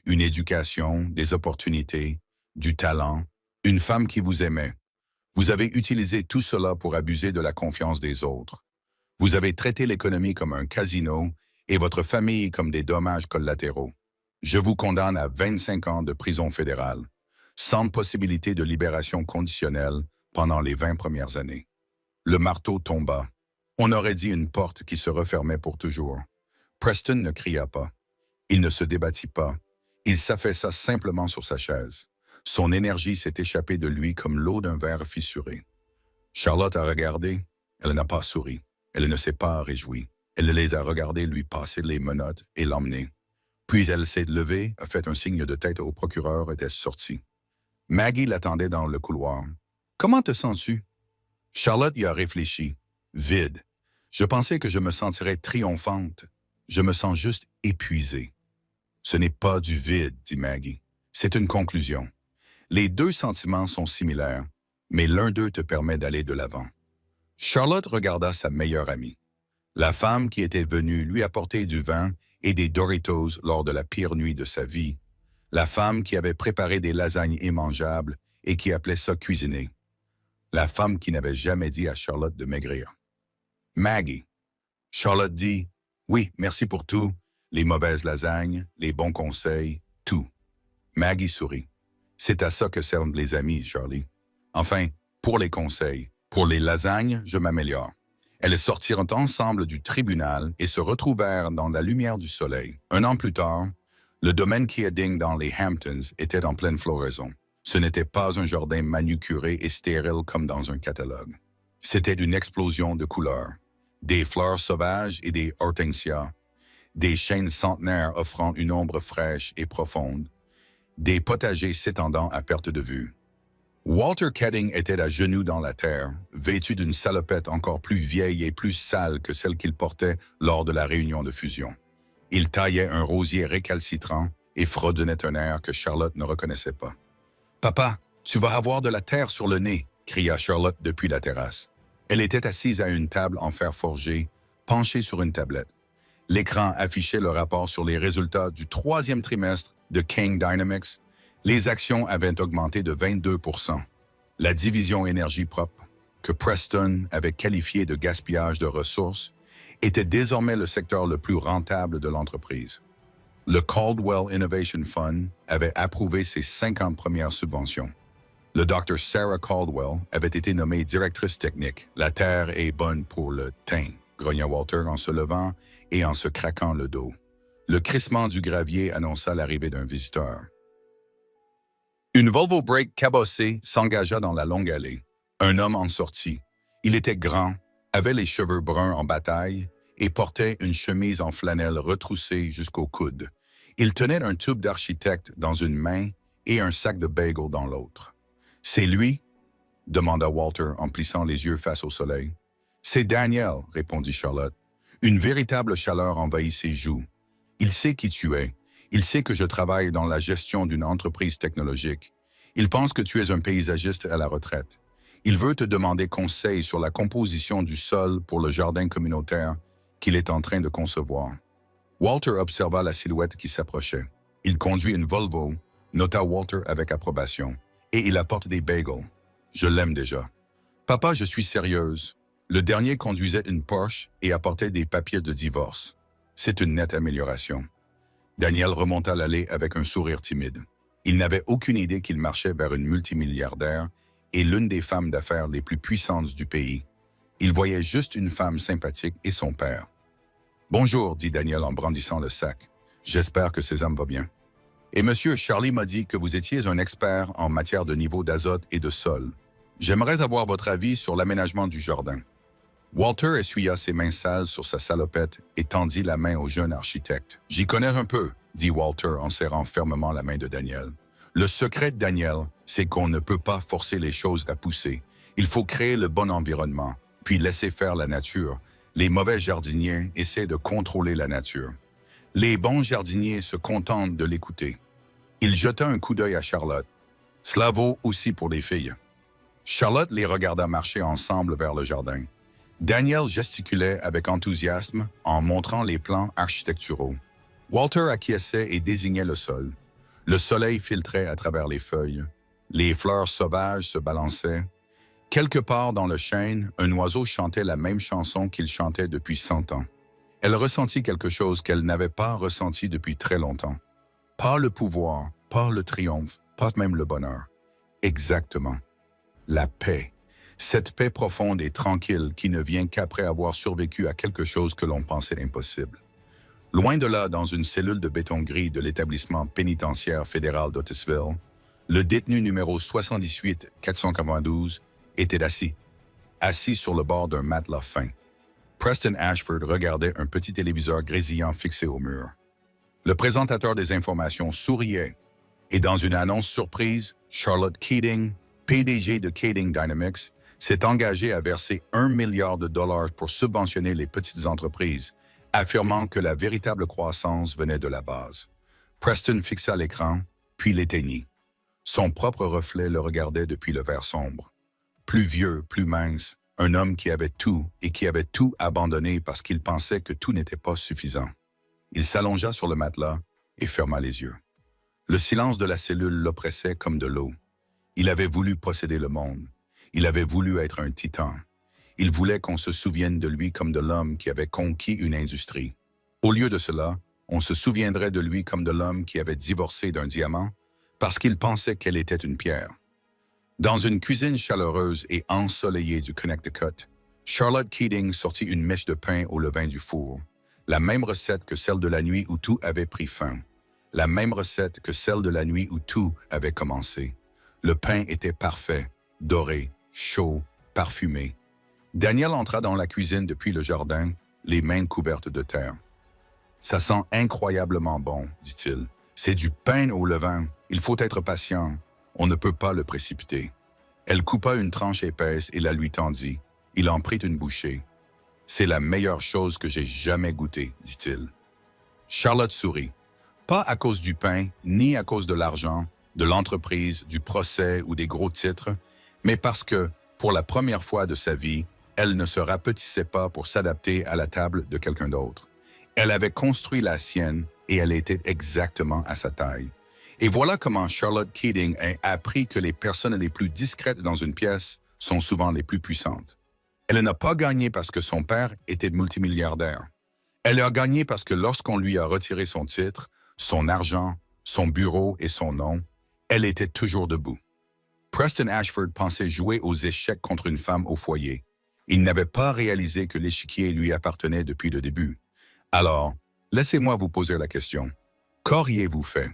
Une éducation, des opportunités, du talent, une femme qui vous aimait. Vous avez utilisé tout cela pour abuser de la confiance des autres. Vous avez traité l'économie comme un casino et votre famille comme des dommages collatéraux. Je vous condamne à 25 ans de prison fédérale, sans possibilité de libération conditionnelle pendant les 20 premières années. Le marteau tomba. On aurait dit une porte qui se refermait pour toujours. Preston ne cria pas. Il ne se débattit pas. Il s'affaissa simplement sur sa chaise. Son énergie s'est échappée de lui comme l'eau d'un verre fissuré. Charlotte a regardé. Elle n'a pas souri. Elle ne s'est pas réjouie. Elle les a regardés lui passer les menottes et l'emmener. Puis elle s'est levée, a fait un signe de tête au procureur et est sortie. Maggie l'attendait dans le couloir. « Comment te sens-tu? » Charlotte y a réfléchi. Vide. Je pensais que je me sentirais triomphante. Je me sens juste épuisée. Ce n'est pas du vide, dit Maggie. C'est une conclusion. Les 2 sentiments sont similaires, mais l'un d'eux te permet d'aller de l'avant. Charlotte regarda sa meilleure amie. La femme qui était venue lui apporter du vin et des Doritos lors de la pire nuit de sa vie. La femme qui avait préparé des lasagnes immangeables et qui appelait ça cuisiner. La femme qui n'avait jamais dit à Charlotte de maigrir. Maggie. Charlotte dit « Oui, merci pour tout, les mauvaises lasagnes, les bons conseils, tout. » Maggie sourit. « C'est à ça que servent les amis, Charlie. Enfin, pour les conseils, pour les lasagnes, je m'améliore. » Elles sortirent ensemble du tribunal et se retrouvèrent dans la lumière du soleil. 1 an plus tard, le domaine Keading dans les Hamptons était en pleine floraison. Ce n'était pas un jardin manucuré et stérile comme dans un catalogue. C'était une explosion de couleurs. Des fleurs sauvages et des hortensias, des chênes centenaires offrant une ombre fraîche et profonde, des potagers s'étendant à perte de vue. Walter Keading était à genoux dans la terre, vêtu d'une salopette encore plus vieille et plus sale que celle qu'il portait lors de la réunion de fusion. Il taillait un rosier récalcitrant et fredonnait un air que Charlotte ne reconnaissait pas. « Papa, tu vas avoir de la terre sur le nez !» cria Charlotte depuis la terrasse. Elle était assise à une table en fer forgé, penchée sur une tablette. L'écran affichait le rapport sur les résultats du 3e trimestre de King Dynamics. Les actions avaient augmenté de 22 %. La division énergie propre, que Preston avait qualifiée de gaspillage de ressources, était désormais le secteur le plus rentable de l'entreprise. Le Caldwell Innovation Fund avait approuvé ses 50 premières subventions. Le Dr Sarah Caldwell avait été nommée directrice technique. « La terre est bonne pour le thym », grogna Walter en se levant et en se craquant le dos. Le crissement du gravier annonça l'arrivée d'un visiteur. Une Volvo Break cabossée s'engagea dans la longue allée. Un homme en sortit. Il était grand, avait les cheveux bruns en bataille et portait une chemise en flanelle retroussée jusqu'au coude. Il tenait un tube d'architecte dans une main et un sac de bagel dans l'autre. « C'est lui ?» demanda Walter en plissant les yeux face au soleil. « C'est Daniel », répondit Charlotte. Une véritable chaleur envahit ses joues. « Il sait qui tu es. Il sait que je travaille dans la gestion d'une entreprise technologique. Il pense que tu es un paysagiste à la retraite. Il veut te demander conseil sur la composition du sol pour le jardin communautaire qu'il est en train de concevoir. » Walter observa la silhouette qui s'approchait. « Il conduit une Volvo », nota Walter avec approbation, « et il apporte des bagels. Je l'aime déjà. »« Papa, je suis sérieuse. » Le dernier conduisait une Porsche et apportait des papiers de divorce. C'est une nette amélioration. Daniel remonta l'allée avec un sourire timide. Il n'avait aucune idée qu'il marchait vers une multimilliardaire et l'une des femmes d'affaires les plus puissantes du pays. Il voyait juste une femme sympathique et son père. « Bonjour », dit Daniel en brandissant le sac. « J'espère que Sésame va bien. »« Et monsieur, Charlie m'a dit que vous étiez un expert en matière de niveau d'azote et de sol. J'aimerais avoir votre avis sur l'aménagement du jardin. » Walter essuya ses mains sales sur sa salopette et tendit la main au jeune architecte. « J'y connais un peu », dit Walter en serrant fermement la main de Daniel. « Le secret de Daniel, c'est qu'on ne peut pas forcer les choses à pousser. Il faut créer le bon environnement, puis laisser faire la nature. Les mauvais jardiniers essaient de contrôler la nature. Les bons jardiniers se contentent de l'écouter. » Il jeta un coup d'œil à Charlotte. « Cela vaut aussi pour les filles. » Charlotte les regarda marcher ensemble vers le jardin. Daniel gesticulait avec enthousiasme en montrant les plans architecturaux. Walter acquiesçait et désignait le sol. Le soleil filtrait à travers les feuilles. Les fleurs sauvages se balançaient. Quelque part dans le chêne, un oiseau chantait la même chanson qu'il chantait depuis 100 ans. Elle ressentit quelque chose qu'elle n'avait pas ressenti depuis très longtemps. Pas le pouvoir, pas le triomphe, pas même le bonheur. Exactement. La paix. Cette paix profonde et tranquille qui ne vient qu'après avoir survécu à quelque chose que l'on pensait impossible. Loin de là, dans une cellule de béton gris de l'établissement pénitentiaire fédéral d'Otisville, le détenu numéro 78-492 était assis sur le bord d'un matelas fin. Preston Ashford regardait un petit téléviseur grésillant fixé au mur. Le présentateur des informations souriait, et dans une annonce surprise, Charlotte Keating, PDG de Keating Dynamics, s'est engagé à verser $1 milliard pour subventionner les petites entreprises, affirmant que la véritable croissance venait de la base. Preston fixa l'écran, puis l'éteignit. Son propre reflet le regardait depuis le verre sombre. Plus vieux, plus mince, un homme qui avait tout et qui avait tout abandonné parce qu'il pensait que tout n'était pas suffisant. Il s'allongea sur le matelas et ferma les yeux. Le silence de la cellule l'oppressait comme de l'eau. Il avait voulu posséder le monde. Il avait voulu être un titan. Il voulait qu'on se souvienne de lui comme de l'homme qui avait conquis une industrie. Au lieu de cela, on se souviendrait de lui comme de l'homme qui avait divorcé d'un diamant parce qu'il pensait qu'elle était une pierre. Dans une cuisine chaleureuse et ensoleillée du Connecticut, Charlotte Keating sortit une mèche de pain au levain du four, la même recette que celle de la nuit où tout avait pris fin, la même recette que celle de la nuit où tout avait commencé. Le pain était parfait, doré, chaud, parfumé. Daniel entra dans la cuisine depuis le jardin, les mains couvertes de terre. « Ça sent incroyablement bon, dit-il. C'est du pain au levain. Il faut être patient. On ne peut pas le précipiter. » Elle coupa une tranche épaisse et la lui tendit. Il en prit une bouchée. « C'est la meilleure chose que j'ai jamais goûtée, dit-il. » Charlotte sourit. Pas à cause du pain, ni à cause de l'argent, de l'entreprise, du procès ou des gros titres, mais parce que, pour la première fois de sa vie, elle ne se rapetissait pas pour s'adapter à la table de quelqu'un d'autre. Elle avait construit la sienne et elle était exactement à sa taille. Et voilà comment Charlotte Keating a appris que les personnes les plus discrètes dans une pièce sont souvent les plus puissantes. Elle n'a pas gagné parce que son père était multimilliardaire. Elle a gagné parce que lorsqu'on lui a retiré son titre, son argent, son bureau et son nom, elle était toujours debout. Preston Ashford pensait jouer aux échecs contre une femme au foyer. Il n'avait pas réalisé que l'échiquier lui appartenait depuis le début. Alors, laissez-moi vous poser la question. Qu'auriez-vous fait?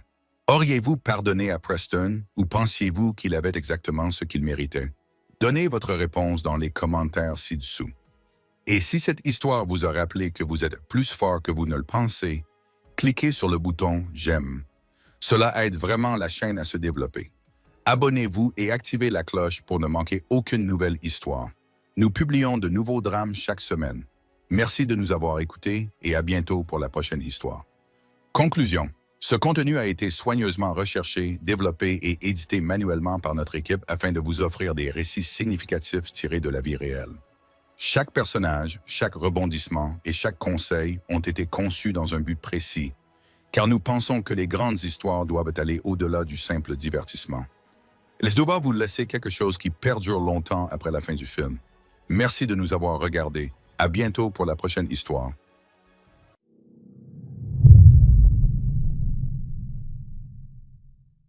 Auriez-vous pardonné à Preston ou pensiez-vous qu'il avait exactement ce qu'il méritait? Donnez votre réponse dans les commentaires ci-dessous. Et si cette histoire vous a rappelé que vous êtes plus fort que vous ne le pensez, cliquez sur le bouton « J'aime ». Cela aide vraiment la chaîne à se développer. Abonnez-vous et activez la cloche pour ne manquer aucune nouvelle histoire. Nous publions de nouveaux drames chaque semaine. Merci de nous avoir écoutés et à bientôt pour la prochaine histoire. Conclusion. Ce contenu a été soigneusement recherché, développé et édité manuellement par notre équipe afin de vous offrir des récits significatifs tirés de la vie réelle. Chaque personnage, chaque rebondissement et chaque conseil ont été conçus dans un but précis, car nous pensons que les grandes histoires doivent aller au-delà du simple divertissement. Elles doivent vous laisser quelque chose qui perdure longtemps après la fin du film. Merci de nous avoir regardés. À bientôt pour la prochaine histoire.